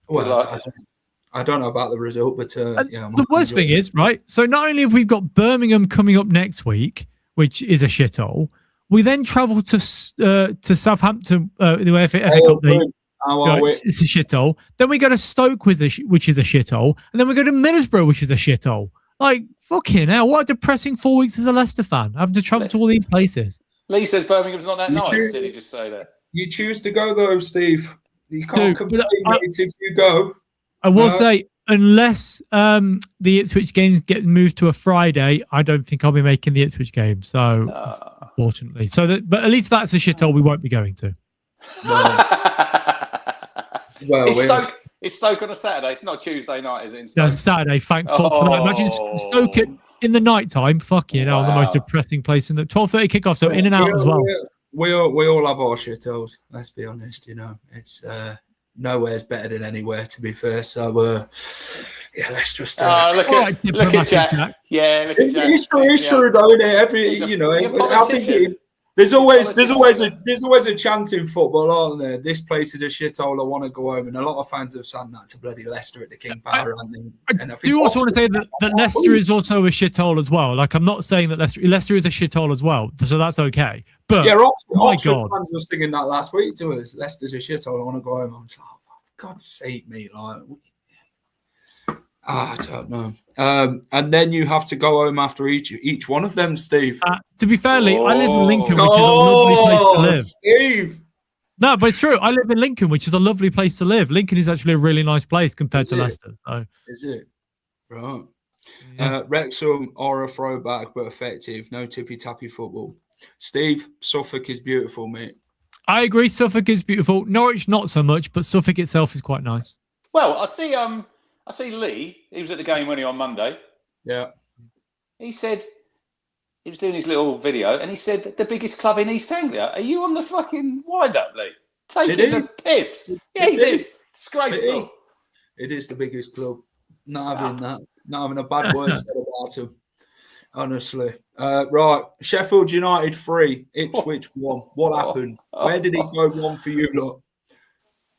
don't know about the result, but
the worst thing is, right? So not only have we got Birmingham coming up next week, which is a shithole, we then travel to Southampton, the FA Cup. It's a shithole. Then we go to Stoke, which is a shithole, and then we go to Middlesbrough, which is a shithole. Like, fucking hell, what a depressing 4 weeks as a Leicester fan. I have to travel to all these places.
Lee says Birmingham's not that nice. Did he just say that?
You choose to go, though, Steve. You can't complain if you go.
I will say, unless the Ipswich games get moved to a Friday, I don't think I'll be making the Ipswich game. So, unfortunately, but at least that's a shithole we won't be going to.
Well, it's Stoke on a Saturday. It's not Tuesday night, is it?
No, it's Saturday. Thank fuck for that. Imagine Stoke in the night time. Fucking hell, the most depressing place in the 12:30 kickoff. So in and out as well.
We all have our shitholes. Let's be honest. It's nowhere's better than anywhere. To be fair, so let's just
look at Jack. Yeah, look at Jack.
It's true, though, isn't it? I think there's always a chant in football, aren't there? This place is a shithole. I want to go home, and a lot of fans have sang that to bloody Leicester at the King Power.
I do also want to say that Leicester is also a shithole as well. Like, I'm not saying that Leicester is a shithole as well, so that's okay. But
Oxford fans were singing that last week to us. Leicester's a shithole. I want to go home. I'm like, for God's sake, mate! I don't know. And then you have to go home after each one of them, Steve.
To be fair, Lee, I live in Lincoln, which is a lovely place to live.
Steve!
No, but it's true. I live in Lincoln, which is a lovely place to live. Lincoln is actually a really nice place compared to Leicester. So.
Is it? Right. Yeah. Wrexham are a throwback, but effective. No tippy-tappy football. Steve, Suffolk is beautiful, mate.
I agree. Suffolk is beautiful. Norwich, not so much, but Suffolk itself is quite nice.
Well, I see Lee. He was at the game, on Monday.
Yeah.
He said he was doing his little video, and he said the biggest club in East Anglia. Are you on the fucking wind-up, Lee? Taking the piss. Yeah, he did. Disgraceful.
It is the biggest club. Not having a bad word said about him. Honestly. Right. Sheffield United 3, Ipswich 1. What happened? Where did it go wrong for you, lot?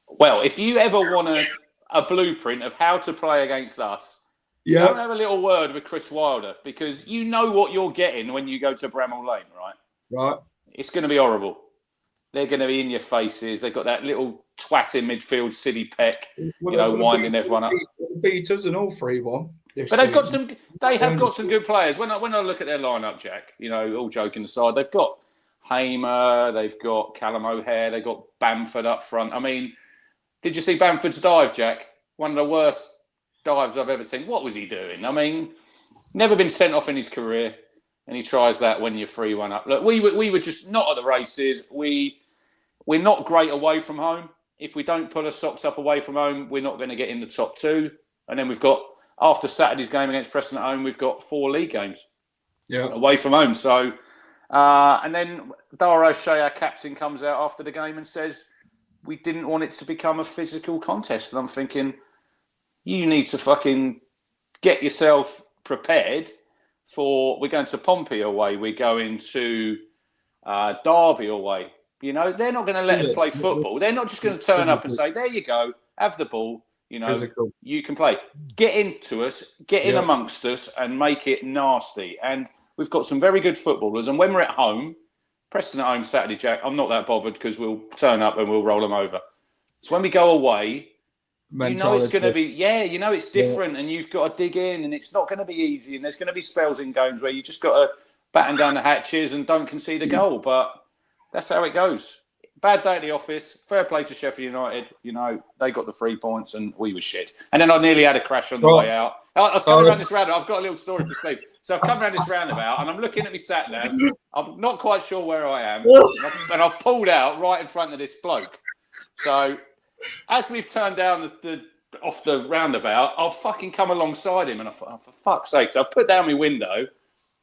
Well, if you ever want a blueprint of how to play against us, don't have a little word with Chris Wilder, because you know what you're getting when you go to Bramall Lane, right?
Right.
It's going to be horrible. They're going to be in your faces. They've got that little twat in midfield, City Peck, winding everyone up.
Beat us and all 3-1.
But they've got some. They have got some good players. When I look at their lineup, Jack, all joking aside, they've got Hamer, they've got Callum O'Hare, they've got Bamford up front. I mean, did you see Bamford's dive, Jack? One of the worst dives I've ever seen. What was he doing? I mean, never been sent off in his career, and he tries that when you're 3-1 up. Look, we were just not at the races. We're not great away from home. If we don't put our socks up away from home, we're not going to get in the top 2. And then we've got, after Saturday's game against Preston at home, we've got 4 league games away from home. So, and then Dara O'Shea, our captain, comes out after the game and says, we didn't want it to become a physical contest. And I'm thinking, you need to fucking get yourself prepared for, we're going to Pompey away, we're going to Derby away. They're not going to let us play football. They're not just going to turn up and say, there you go, have the ball, you can play. Get into us, get in amongst us and make it nasty. And we've got some very good footballers. And when we're at home, Preston at home Saturday, Jack, I'm not that bothered because we'll turn up and we'll roll them over. So when we go away, it's going to be, it's different and you've got to dig in and it's not going to be easy. And there's going to be spells in games where you just got to batten down the hatches and don't concede a goal. But that's how it goes. Bad day at the office. Fair play to Sheffield United. They got the 3 points and we were shit. And then I nearly had a crash on the way out. I was coming around this roundabout. I've got a little story for Steve. So I've come around this roundabout and I'm looking at me sat nav. I'm not quite sure where I am. And I've pulled out right in front of this bloke. So as we've turned down off the roundabout, I've fucking come alongside him and I thought, for fuck's sake. So I put down my window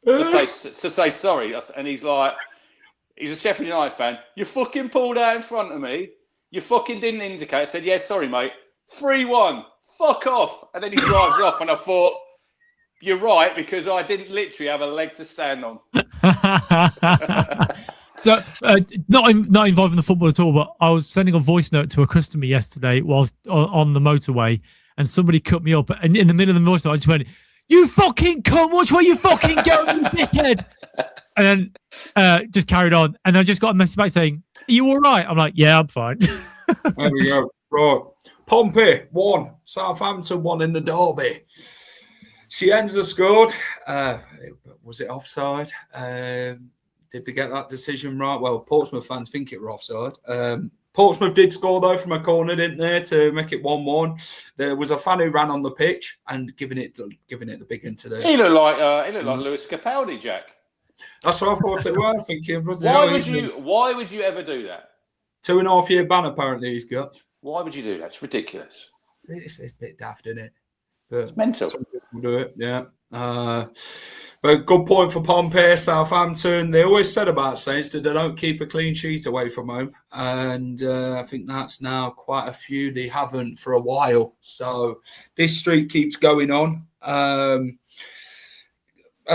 to say sorry. And he's like, he's a Sheffield United fan. You fucking pulled out in front of me. You fucking didn't indicate. I said, yeah, sorry, mate. 3-1. Fuck off. And then he drives off. And I thought, you're right, because I didn't literally have a leg to stand on.
So, not involved in the football at all, but I was sending a voice note to a customer yesterday whilst on the motorway, and somebody cut me up. And in the middle of the voice note, I just went, you fucking cunt, watch where you fucking go, you dickhead. And then just carried on. And I just got a message back saying, are you all right? I'm like, yeah, I'm fine.
There we go. Right. Pompey 1, Southampton 1 in the derby. Cienza scored. Was it offside? Did they get that decision right? Well, Portsmouth fans think it were offside. Portsmouth did score, though, from a corner, didn't they, to make it 1-1. There was a fan who ran on the pitch and giving it the big one to the...
He looked like Lewis Capaldi, Jack.
That's what I thought it was, thinking.
Why would you ever do that?
2.5-year ban, apparently, he's got.
Why would you do that? It's ridiculous.
It's a bit daft, isn't it? But
it's mental.
Some people do it, yeah. But good point for Pompey, Southampton. They always said about Saints that they don't keep a clean sheet away from home. And I think that's now quite a few they haven't for a while. So this streak keeps going on. I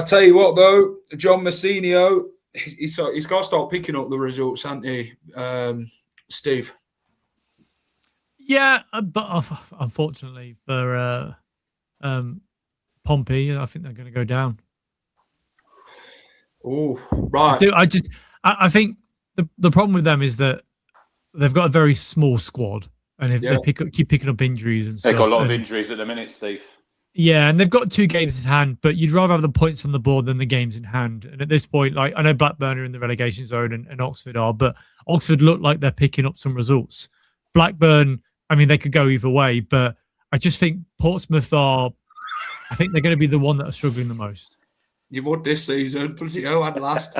tell you what, though, John Messinio, he's got to start picking up the results, hasn't he, Steve?
Yeah, but unfortunately for Pompey, I think they're going to go down.
Oh, right.
I think the problem with them is that they've got a very small squad, and if they keep picking up injuries and stuff,
they've got a lot of injuries at the minute, Steve.
Yeah, and they've got 2 games in hand, but you'd rather have the points on the board than the games in hand. And at this point, like I know Blackburn are in the relegation zone and Oxford are, but Oxford look like they're picking up some results. Blackburn, I mean, they could go either way, but I just think Portsmouth I think they're going to be the one that are struggling the most.
You've won this season, bloody hell, and last.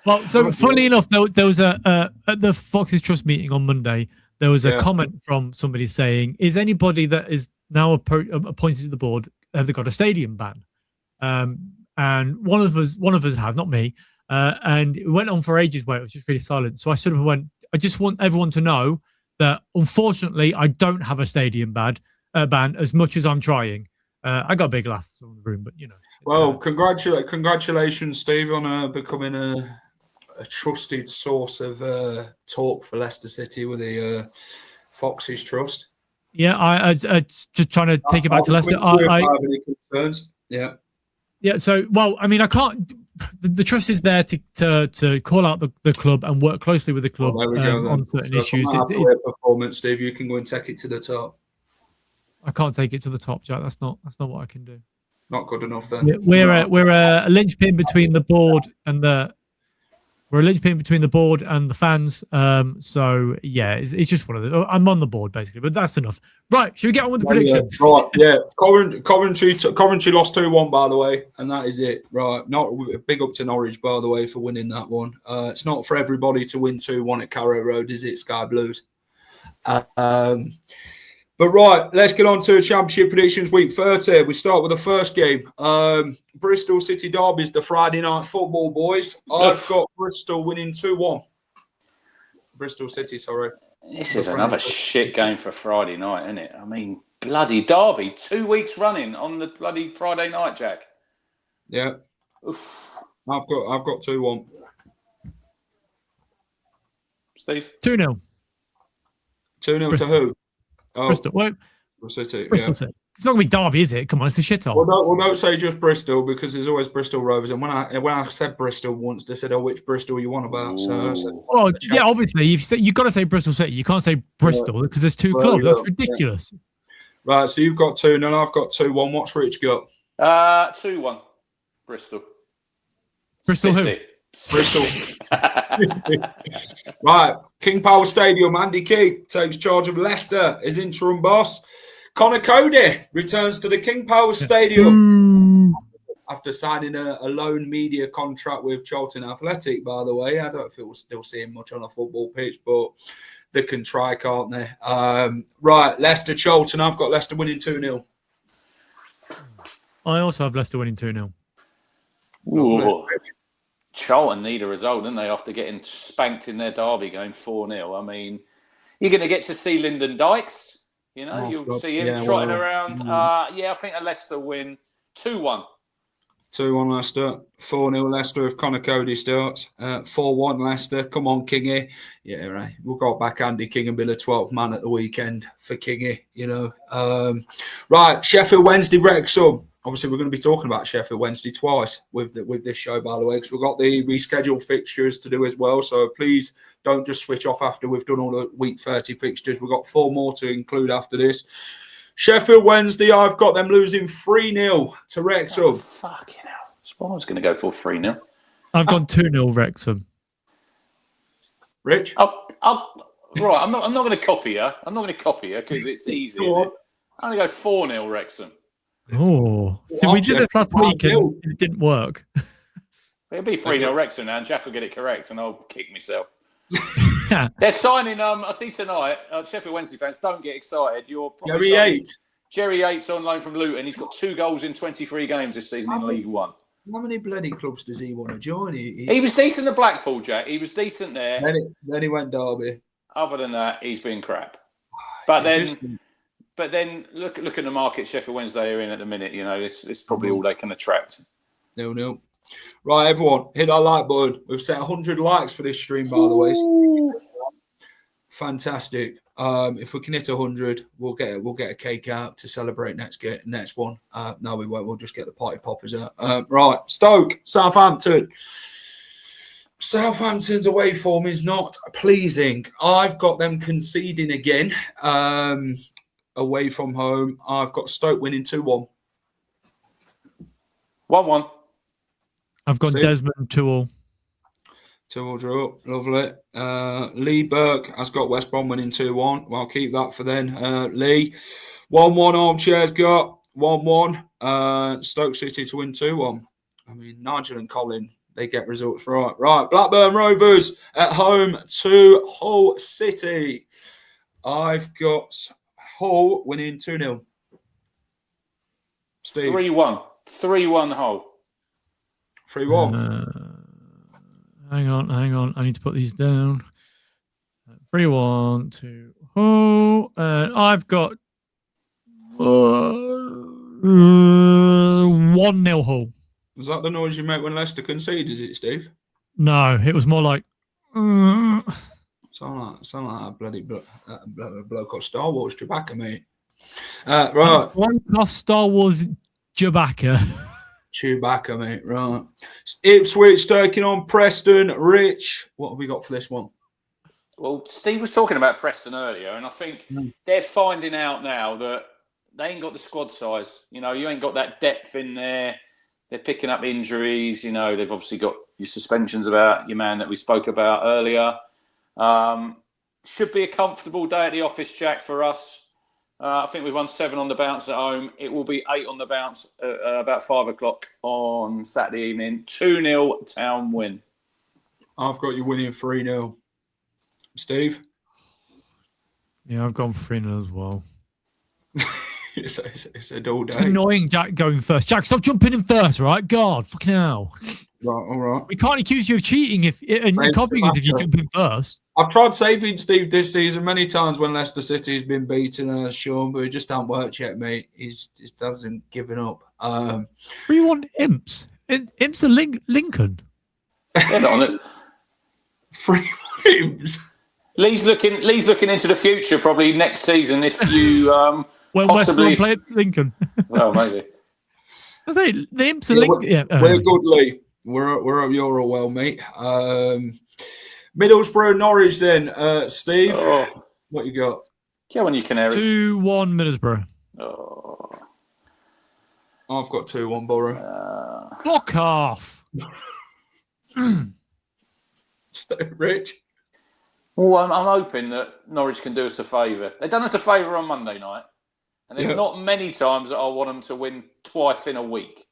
Well, so funnily enough, there was at the Foxes Trust meeting on Monday, there was a comment from somebody saying, is anybody that is now appointed to the board, have they got a stadium ban? And one of us have, not me. And it went on for ages where it was just really silent. So I sort of went, I just want everyone to know that unfortunately I don't have a stadium ban as much as I'm trying. I got a big laugh in the room, but you know.
Well, congratulations, Steve, on becoming a trusted source of talk for Leicester City with the Foxes Trust.
Yeah, I just trying to take it back to Leicester. Yeah. So, well, I mean, I can't. The trust is there to call out the club and work closely with the club on certain issues.
It's performance, Steve. You can go and take it to the top.
I can't take it to the top, Jack. That's not what I can do.
Not good enough then.
Yeah, we're a linchpin between the board and the fans. So yeah, it's just one of the. I'm on the board basically, but that's enough. Right, should we get on with the predictions?
Yeah. Right, yeah. Coventry lost 2-1, by the way, and that is it. Right, not big up to Norwich, by the way, for winning that one. It's not for everybody to win 2-1 at Carrow Road, is it, Sky Blues? But right, let's get on to Championship predictions week 30. We start with the first game. Bristol City Derby's the Friday night football, boys. I've got Bristol winning 2-1. Bristol City, sorry.
This is another shit game for Friday night, isn't it? I mean, bloody Derby, 2 weeks running on the bloody Friday night, Jack.
Yeah. Oof. I've got 2-1.
Steve?
2-0.
2-0 to who? Oh,
Bristol. Well,
City.
Bristol City. It's not going to be Derby, is it? Come on, it's a shithole.
Well, don't say just Bristol because there's always Bristol Rovers. And when I said Bristol once, they said, "Oh, which Bristol you want about?" So I said,
well, yeah, obviously you've got to say Bristol City. You can't say Bristol because there's 2 clubs. That's ridiculous.
Yeah. Right, so you've got 2, and I've got 2-1. What's Rich got?
2-1. Bristol.
Bristol
City.
Who?
Bristol. Right, King Power Stadium. Andy Key takes charge of Leicester as interim boss. Connor Cody returns to the King Power Stadium after signing a loan media contract with Charlton Athletic, by the way. I don't feel we're still seeing much on a football pitch, but they can try, can't they? Right, Leicester Charlton. I've got Leicester winning 2-0.
I also have Leicester winning 2-0.
Charlton need a result, don't they, after getting spanked in their derby going 4-0. I mean, you're going to get to see Lyndon Dykes. You know, you'll see him trotting around. I think a Leicester win 2-1.
2-1 Leicester. 4-0 Leicester if Connor Cody starts. 4-1 Leicester. Come on, Kingy. Yeah, right. We'll go back Andy King and be the 12th man at the weekend for Kingy, you know. Right, Sheffield Wednesday, Wrexham. Obviously, we're going to be talking about Sheffield Wednesday twice with this show, by the way, because we've got the rescheduled fixtures to do as well. So please don't just switch off after we've done all the week 30 fixtures. We've got 4 more to include after this. Sheffield Wednesday, I've got them losing 3-0 to Wrexham.
Oh, fucking hell. I was going to go for 3-0.
I've gone 2-0 Wrexham.
Rich?
Right, I'm not going to copy you. I'm not going to copy you because it's easy. I'm going to go 4-0 Wrexham.
Oh, so we did this last week and it didn't work.
It'll be 3-0 Wrexham now, and Jack will get it correct, and I'll kick myself.
Yeah.
They're signing. I see tonight. Sheffield Wednesday fans, don't get excited. Jerry Yates on loan from Luton. He's got 2 goals in 23 games this season in League One.
How many bloody clubs does he want to join?
He was decent at Blackpool, Jack. He was decent there.
Then he went Derby.
Other than that, he's been crap. But then look at the market Sheffield Wednesday are in at the minute. You know, it's probably all they can attract.
0-0. Right, everyone, hit that like button. We've set 100 likes for this stream, by the way. So fantastic. If we can hit 100, we'll get a cake out to celebrate next one. No, we won't. We'll just get the party poppers out. Right, Stoke, Southampton. Southampton's away form is not pleasing. I've got them conceding again away from home. I've got Stoke winning 2-1.
1-1.
I've got Desmond 2-2.
2-2 draw. Lovely. Lee Burke has got West Brom winning 2-1. Well, I'll keep that for then. Lee. 1-1 Armchair's got 1-1. Stoke City to win 2-1. I mean, Nigel and Colin, they get results right. Right. Blackburn Rovers at home to Hull City. I've got Hull winning 2-0. Steve.
3-1. 3-1 Hull.
3-1.
Hang on. I need to put these down. 3-1 to Hull. I've got 1-0 Hull.
Was that the noise you make when Leicester conceded, is it, Steve?
No, it was more like...
Sound like that bloody bloke got Star Wars Chewbacca, mate. Right.
One cost Star Wars Chewbacca.
Chewbacca, mate. Right. Ipswich taking on Preston. Rich, what have we got for this one?
Well, Steve was talking about Preston earlier, and I think they're finding out now that they ain't got the squad size. You know, you ain't got that depth in there. They're picking up injuries. You know, they've obviously got your suspensions about your man that we spoke about earlier. Should be a comfortable day at the office, Jack, for us. I think we won 7 on the bounce at home. It will be 8 on the bounce about 5 o'clock on Saturday evening. 2-0 town win.
I've got you winning 3-0. Steve?
Yeah, I've gone 3-0 as well.
It's a dull day.
It's annoying Jack going first. Jack, stop jumping in first, right? God, fucking hell.
Right, all right.
We can't accuse you of cheating if you jump in first.
I've tried saving Steve this season many times when Leicester City has been beaten, Sean, but it just hasn't worked yet, mate. He just hasn't given up.
3-1 Imps. Imps are Lincoln.
Get on it.
3-1 Imps.
Lee's looking into the future probably next season if you
well,
possibly
West Brom play at Lincoln.
Well, maybe.
I say the Imps are Lincoln.
We're good, Lee. We're up your well, mate. Middlesbrough, Norwich, then, Steve. What you got?
Go on, you Canaries.
2-1 Middlesbrough.
Oh.
I've got 2-1 Borough.
Fuck off.
Rich.
Well, I'm hoping that Norwich can do us a favour. They've done us a favour on Monday night, and there's not many times that I want them to win twice in a week.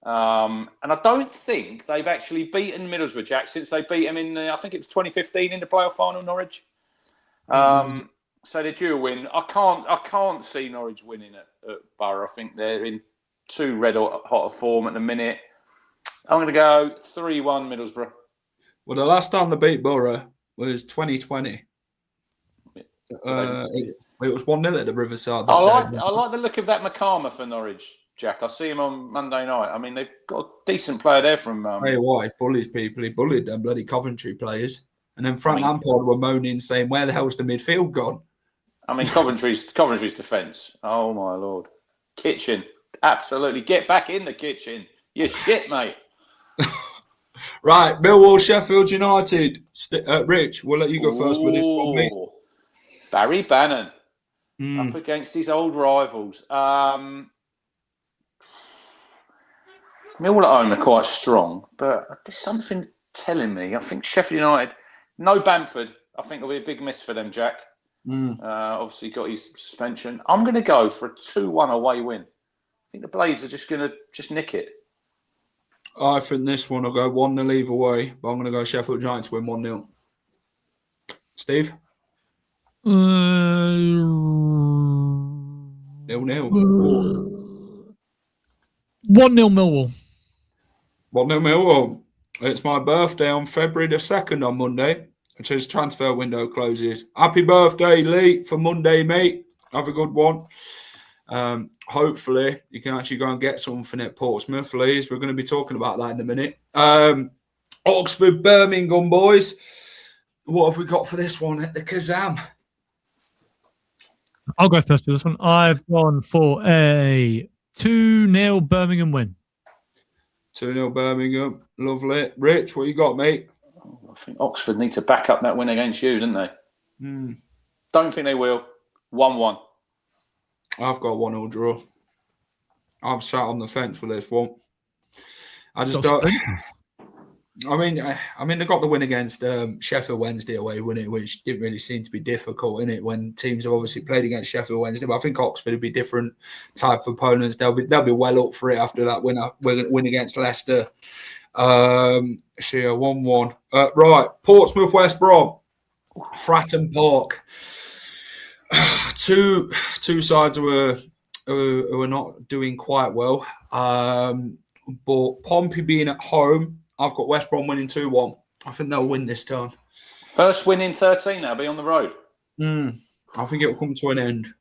And I don't think they've actually beaten Middlesbrough, Jack, since they beat them in, I think it was 2015 in the playoff final, Norwich. So they're due a win. I can't see Norwich winning at Borough. I think they're in too red hot a form at the minute. I'm going to go 3-1 Middlesbrough.
Well, the last time they beat Borough was 2020. It was 1-0 at the Riverside.
I like the look of that McCarmer for Norwich, Jack. I see him on Monday night. I mean, they've got a decent player there from...
Hey, why? He bullies people. He bullied them bloody Coventry players. And then Frank Lampard were moaning, saying, where the hell's the midfield gone?
I mean, Coventry's defence. Oh, my Lord. Kitchen. Absolutely. Get back in the kitchen. You're shit, mate.
Right. Millwall, Sheffield United. Rich, we'll let you go first with this one, mate.
Barry Bannon. Up against his old rivals. Millwall at home are quite strong, but there's something telling me. I think Sheffield United, no Bamford. I think it'll be a big miss for them, Jack.
Mm.
Obviously got his suspension. I'm going to go for a 2-1 away win. I think the Blades are just going to nick it.
I think this one will go 1-0 either way, but I'm going to go Sheffield Giants win 1-0. Steve? 0-0.
1-0 Millwall.
1-0 Millwall. It's my birthday on February the 2nd on Monday, which is transfer window closes. Happy birthday, Lee, for Monday, mate. Have a good one. Hopefully, you can actually go and get something at Portsmouth, Lee. We're going to be talking about that in a minute. Oxford, Birmingham, boys. What have we got for this one at the Kazam?
I'll go first for this one. I've gone for a 2-0 Birmingham win.
2-0 Birmingham. Lovely. Rich, what you got, mate?
I think Oxford need to back up that win against you, don't they? Don't think they will. 1-1.
I've got 1-0 draw. I'm sat on the fence for this one. I just don't. I mean, they got the win against Sheffield Wednesday away, wouldn't it? Which didn't really seem to be difficult, innit? When teams have obviously played against Sheffield Wednesday, but I think Oxford would be different type of opponents. They'll be well up for it after that win against Leicester. So yeah, 1-1. Right, Portsmouth, West Brom, Fratton Park. Two sides who are not doing quite well. But Pompey being at home, I've got West Brom winning 2-1. I think they'll win this time.
First win in 13 now, be on the road.
I think it'll come to an end.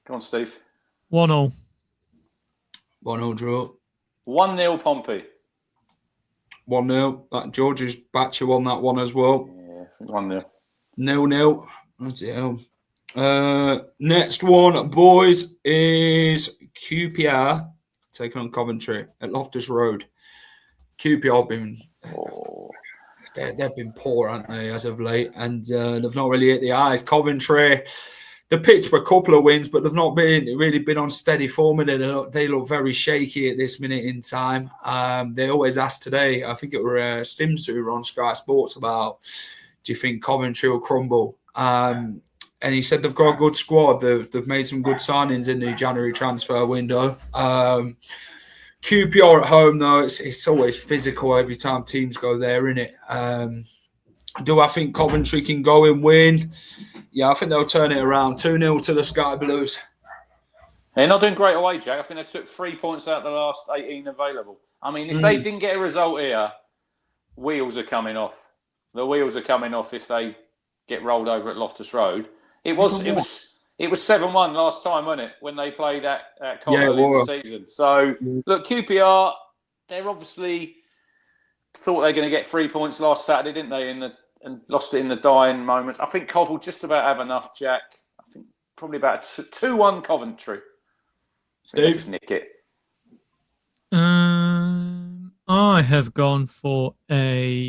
Come on, Steve.
1-0.
1-0 draw.
1-0 Pompey.
1-0. That George's batcher on that one as well.
Yeah, 1-0.
0-0. What's it? Next one, boys, is QPR taking on Coventry at Loftus Road. QPR have been they've been poor, haven't they, as of late, and they've not really hit the eyes. Coventry, they picked up a couple of wins, but they've not really been on steady form, and they look very shaky at this minute in time. They always asked today, I think it were Sims who were on Sky Sports, about, do you think Coventry will crumble? And he said they've got a good squad. They've made some good signings in the January transfer window. QPR at home, though, it's always physical every time teams go there, isn't it? Do I think Coventry can go and win? Yeah, I think they'll turn it around. 2-0 to the Sky Blues.
They're not doing great away, Jack. I think they took 3 points out of the last 18 available. I mean, if they didn't get a result here, wheels are coming off. The wheels are coming off if they get rolled over at Loftus Road. It was 7-1 last time, wasn't it, when they played at Coventry in the season. So, look, QPR, they're obviously thought they were going to get 3 points last Saturday, didn't they, and lost it in the dying moments. I think Cov will just about have enough, Jack. I think probably about 2-1 Coventry.
Steve?
Nick it.
I have gone for a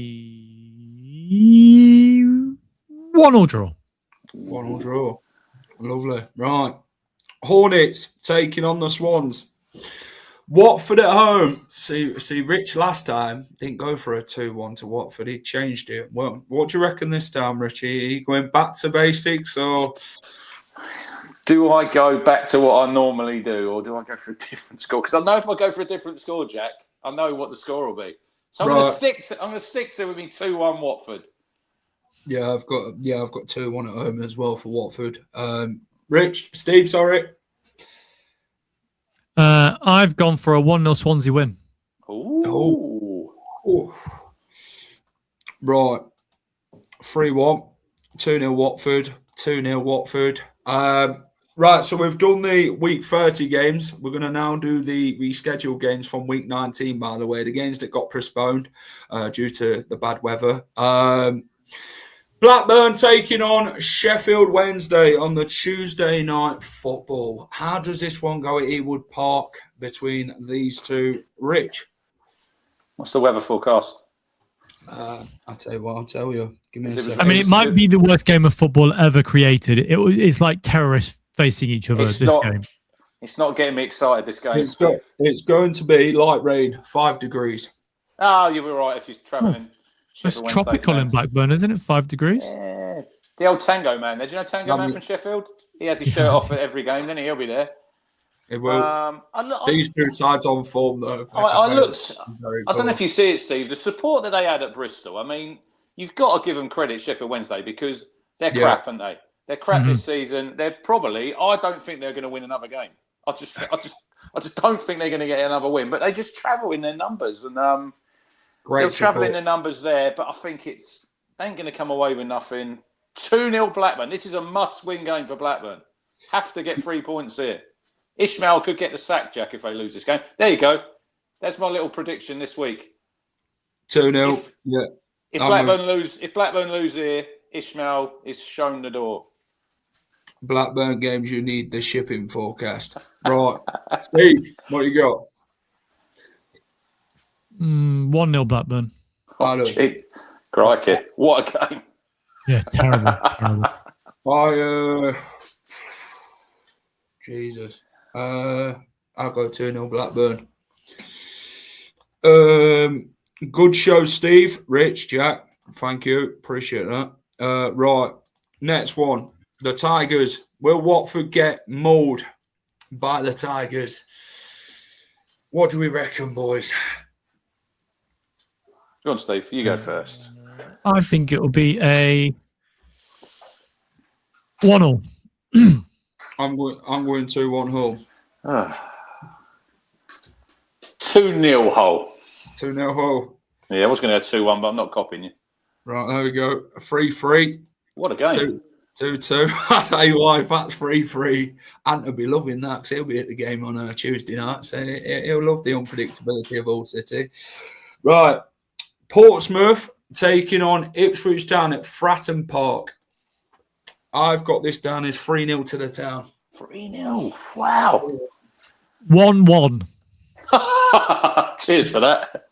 1-1 draw.
1-1 draw. Lovely. Right. Hornets taking on the Swans. Watford at home. See, Rich last time didn't go for a 2-1 to Watford. He changed it. Well, what do you reckon this time, Richie? Are you going back to basics, or
do I go back to what I normally do, or do I go for a different score? Because I know if I go for a different score, Jack, I know what the score will be. So I'm going to stick to with me 2-1 Watford.
Yeah, I've got 2-1 at home as well for Watford. Rich, Steve, sorry.
I've gone for a 1-0 Swansea win.
Ooh.
Right. 3-1. 2-0 Watford. 2-0 Watford. Right, so we've done the week 30 games. We're going to now do the rescheduled games from week 19, by the way. The games that got postponed due to the bad weather. Blackburn taking on Sheffield Wednesday on the Tuesday night football. How does this one go at Ewood Park between these two? Rich?
What's the weather forecast?
I'll tell you what, I'll tell you. Give me a second.
I mean, it might be the worst game of football ever created. It's like terrorists facing each other game.
It's not getting me excited, this game.
It's going to be light rain, 5 degrees.
Oh, you'll be right if you're travelling
It's tropical in Blackburn, isn't it? 5 degrees.
Yeah. The old Tango Man. Do you know Tango Man from Sheffield? He has his shirt off at every game, doesn't he? He'll be there.
It will. These two sides on form, though.
I don't know if you see it, Steve. The support that they had at Bristol. I mean, you've got to give them credit, Sheffield Wednesday, because they're crap, aren't they? They're crap this season. They're probably. I don't think they're going to win another game. I just don't think they're going to get another win. But they just travel in their numbers, and they'll travel in their numbers there. But I think they ain't going to come away with nothing. 2-0 Blackburn. This is a must-win game for Blackburn. Have to get 3 points here. Ishmael could get the sack, Jack, if they lose this game. There you go. That's my little prediction this week.
2-0.
If Blackburn lose here, Ishmael is shown the door.
Blackburn games, you need the shipping forecast. Right. Steve, what you got?
1-0 Blackburn.
Crikey. What a game.
Yeah, terrible.
Jesus. I'll go 2-0 Blackburn. Good show, Steve. Rich, Jack. Thank you. Appreciate that. Right. Next one. The Tigers. Will Watford get mauled by the Tigers? What do we reckon, boys?
Go on, Steve. You go first.
I think it will be a 1-0.
I'm going 2-1 Hull.
2-0 Hull.
2-0 Hull.
Yeah, I was going to go 2-1, but I'm not copying you.
Right, there we go. 3-3.
What a game.
2-2. I tell you why, if that's 3-3, Ant will be loving that because he'll be at the game on Tuesday night. So he'll love the unpredictability of Hull City. Right. Portsmouth taking on Ipswich Town at Fratton Park. I've got this down as 3-0 to the town.
3-0. Wow.
1-1.
Cheers for that.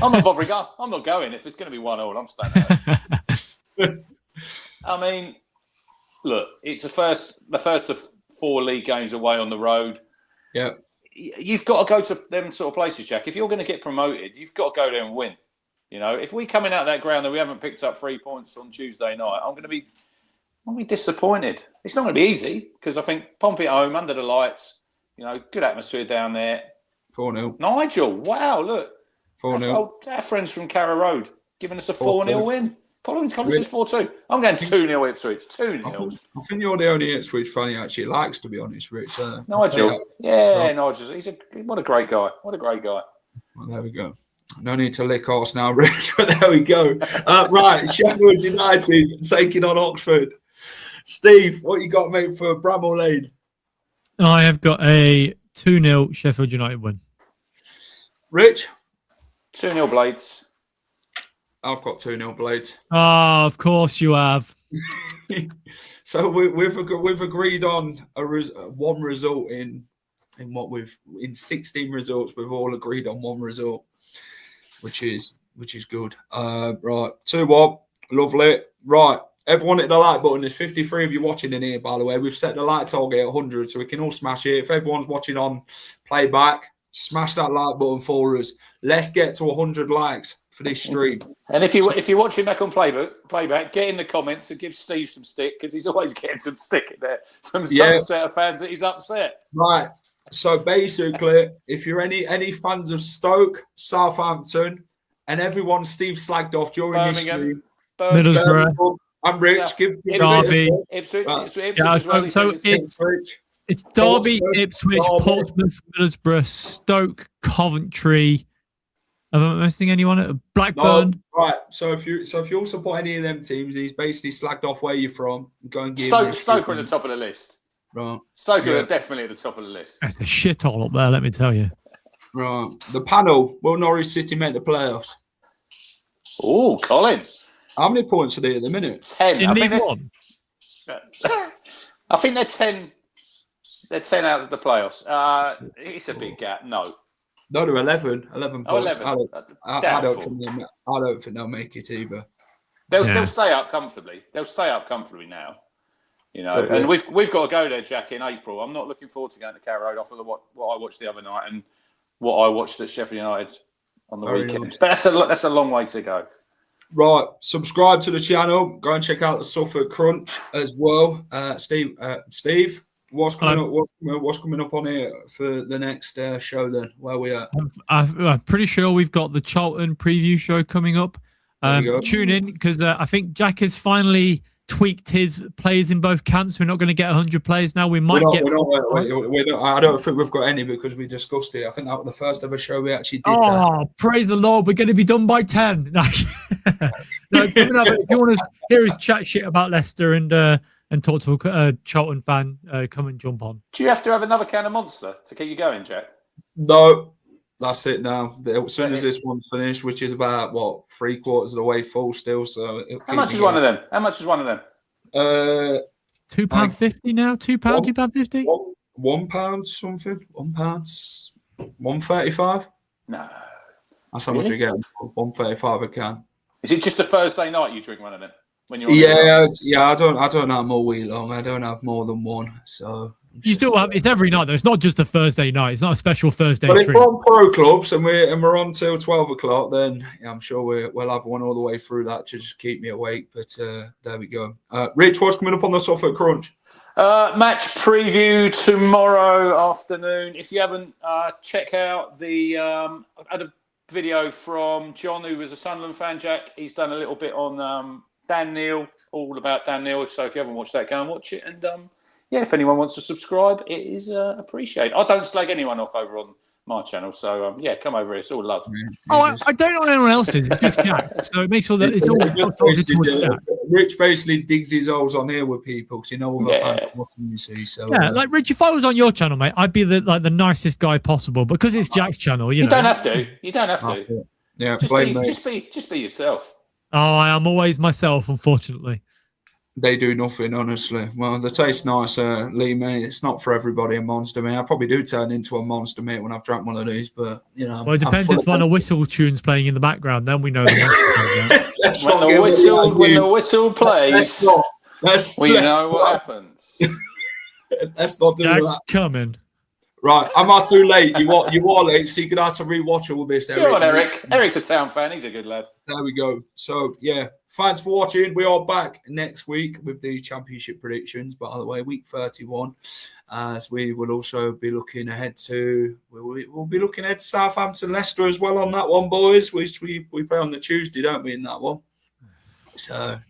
I'm not bothering. I'm not going. If it's going to be 1-0, I'm staying there. I mean, look, it's the first of 4 league games away on the road.
Yeah.
You've got to go to them sort of places, Jack. If you're going to get promoted, you've got to go there and win. You know, if we coming out that ground that we haven't picked up 3 points on Tuesday night, I'm going to be disappointed. It's not going to be easy because I think Pompey at home under the lights, you know, good atmosphere down there.
4-0.
Nigel, wow, look.
4-0.
Our friends from Carrow Road giving us a 4-0 win. Collins is 4-2. I'm going 2-0 Ipswich. 2-0.
I think you're the only Ipswich fan he actually likes, to be honest, Rich.
Nigel. Yeah, Nigel. What a great guy. What a great guy.
Well, there we go. No need to lick horse now, Rich, but there we go. Right, Sheffield United taking on Oxford. Steve, what you got, mate, for Bramall Lane?
I have got a 2-0 Sheffield United win.
Rich?
2-0 Blades.
I've got 2-0 Blades.
Oh, of course you have.
So we've agreed on one result in 16 results. We've all agreed on one result, which is good. Right, 2-1, lovely. Right, everyone hit the like button. There's 53 of you watching in here, by the way. We've set the like target at 100, so we can all smash it. If everyone's watching on playback, smash that like button for us. Let's get to 100 likes for this stream.
And if you're watching back on playback, get in the comments and give Steve some stick because he's always getting some stick in there from some set of fans that he's upset.
Right. So basically, if you're any fans of Stoke, Southampton, and everyone Steve slagged off during this stream,
Middlesbrough,
I'm Rich. Give
Derby,
Ipswich.
It's Derby, Ipswich, Portsmouth, Middlesbrough, Stoke, Coventry. Am I missing anyone? Blackburn.
No, right. So if you all support any of them teams, he's basically slagged off where you're from. Go and give
Stoke are at the top of the list.
Right.
Stoke are definitely at the top of the list.
That's a shithole up there, let me tell you.
Right. The panel. Will Norwich City make the playoffs?
Oh, Colin.
How many points are they at the minute?
10.
In League One?
I think they're 10. They're 10 out of the playoffs. It's a big gap. No.
No, they're 11. 11 points.
11.
I don't think they'll make it either.
They'll stay up comfortably. They'll stay up comfortably now. You know, and we've got to go there, Jack, in April. I'm not looking forward to going to Carrow Road after what I watched the other night and what I watched at Sheffield United on the weekend. But that's a long way to go.
Right, subscribe to the channel. Go and check out the Suffolk Crunch as well. Steve, what's coming up? What's coming up on here for the next show? Then where we at?
I'm pretty sure we've got the Charlton preview show coming up. Tune in because I think Jack has finally tweaked his players in both camps. We're not going to get 100 players now. We might get.
I don't think we've got any because we discussed it. I think that was the first ever show we actually did.
Praise the Lord! We're going to be done by 10. If you want to hear us chat shit about Leicester and talk to a Charlton fan, come and jump on.
Do you have to have another can of Monster to keep you going, Jack?
No. That's it now. As soon as this one's finished, which is about $3/4 of the way full still. So
how much is one of them? How much is one of them?
£2.50 now. £2.50.
£1 something. £1.35.
No,
that's how much you get. £1.35 a can.
Is it just a Thursday night you drink one of them? When you're
I don't have more week long. I don't have more than one. So.
You still have it's every night though. It's not just a Thursday night. It's not a special Thursday.
But if we're on pro clubs and we're on till 12 o'clock, then I'm sure we'll have one all the way through that to just keep me awake. But there we go. Rich, what's coming up on the Suffolk Crunch?
Match preview tomorrow afternoon. If you haven't, check out the. I had a video from John, who was a Sunderland fan. Jack, he's done a little bit on Dan Neil, all about Dan Neil. So if you haven't watched that, go and watch it. And if anyone wants to subscribe, it is appreciated. I don't slag anyone off over on my channel, so come over here. It's all love.
I don't know what anyone else is. It's just Jack, so make sure that it's all Jack.
Rich basically digs his holes on here with people because all the fans are watching, you see. So
like Rich, if I was on your channel, mate, I'd be the nicest guy possible because it's Jack's channel. You know,
don't have to. You don't have to.
Yeah,
just be yourself.
Oh, I am always myself, unfortunately.
They do nothing, honestly. Well, they taste nice, Lee, mate. It's not for everybody a monster, mate. I probably do turn into a monster, mate, when I've drank one of these, but,
Well, it depends if one of whistle tunes playing in the background, then we know the
when the whistle plays, we know what happens.
Let's not do
Jack's
that.
Coming.
Right, am I too late? You are late, so you're going to have to rewatch all this, Eric.
Go on, Eric. Eric's a town fan. He's a good lad.
There we go. So, thanks for watching. We are back next week with the championship predictions, by the way, week 31. As we will also be looking ahead to, we'll be looking ahead to Southampton, Leicester as well on that one, boys, which we play on the Tuesday, don't we, in that one? So,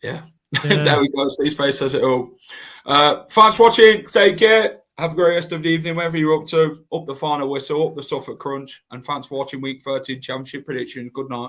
there we go. Steve's face says it all. Thanks for watching. Take care. Have a great rest of the evening, wherever you're up to. Up the final whistle, up the Suffolk Crunch. And thanks for watching Week 13 Championship Predictions. Good night.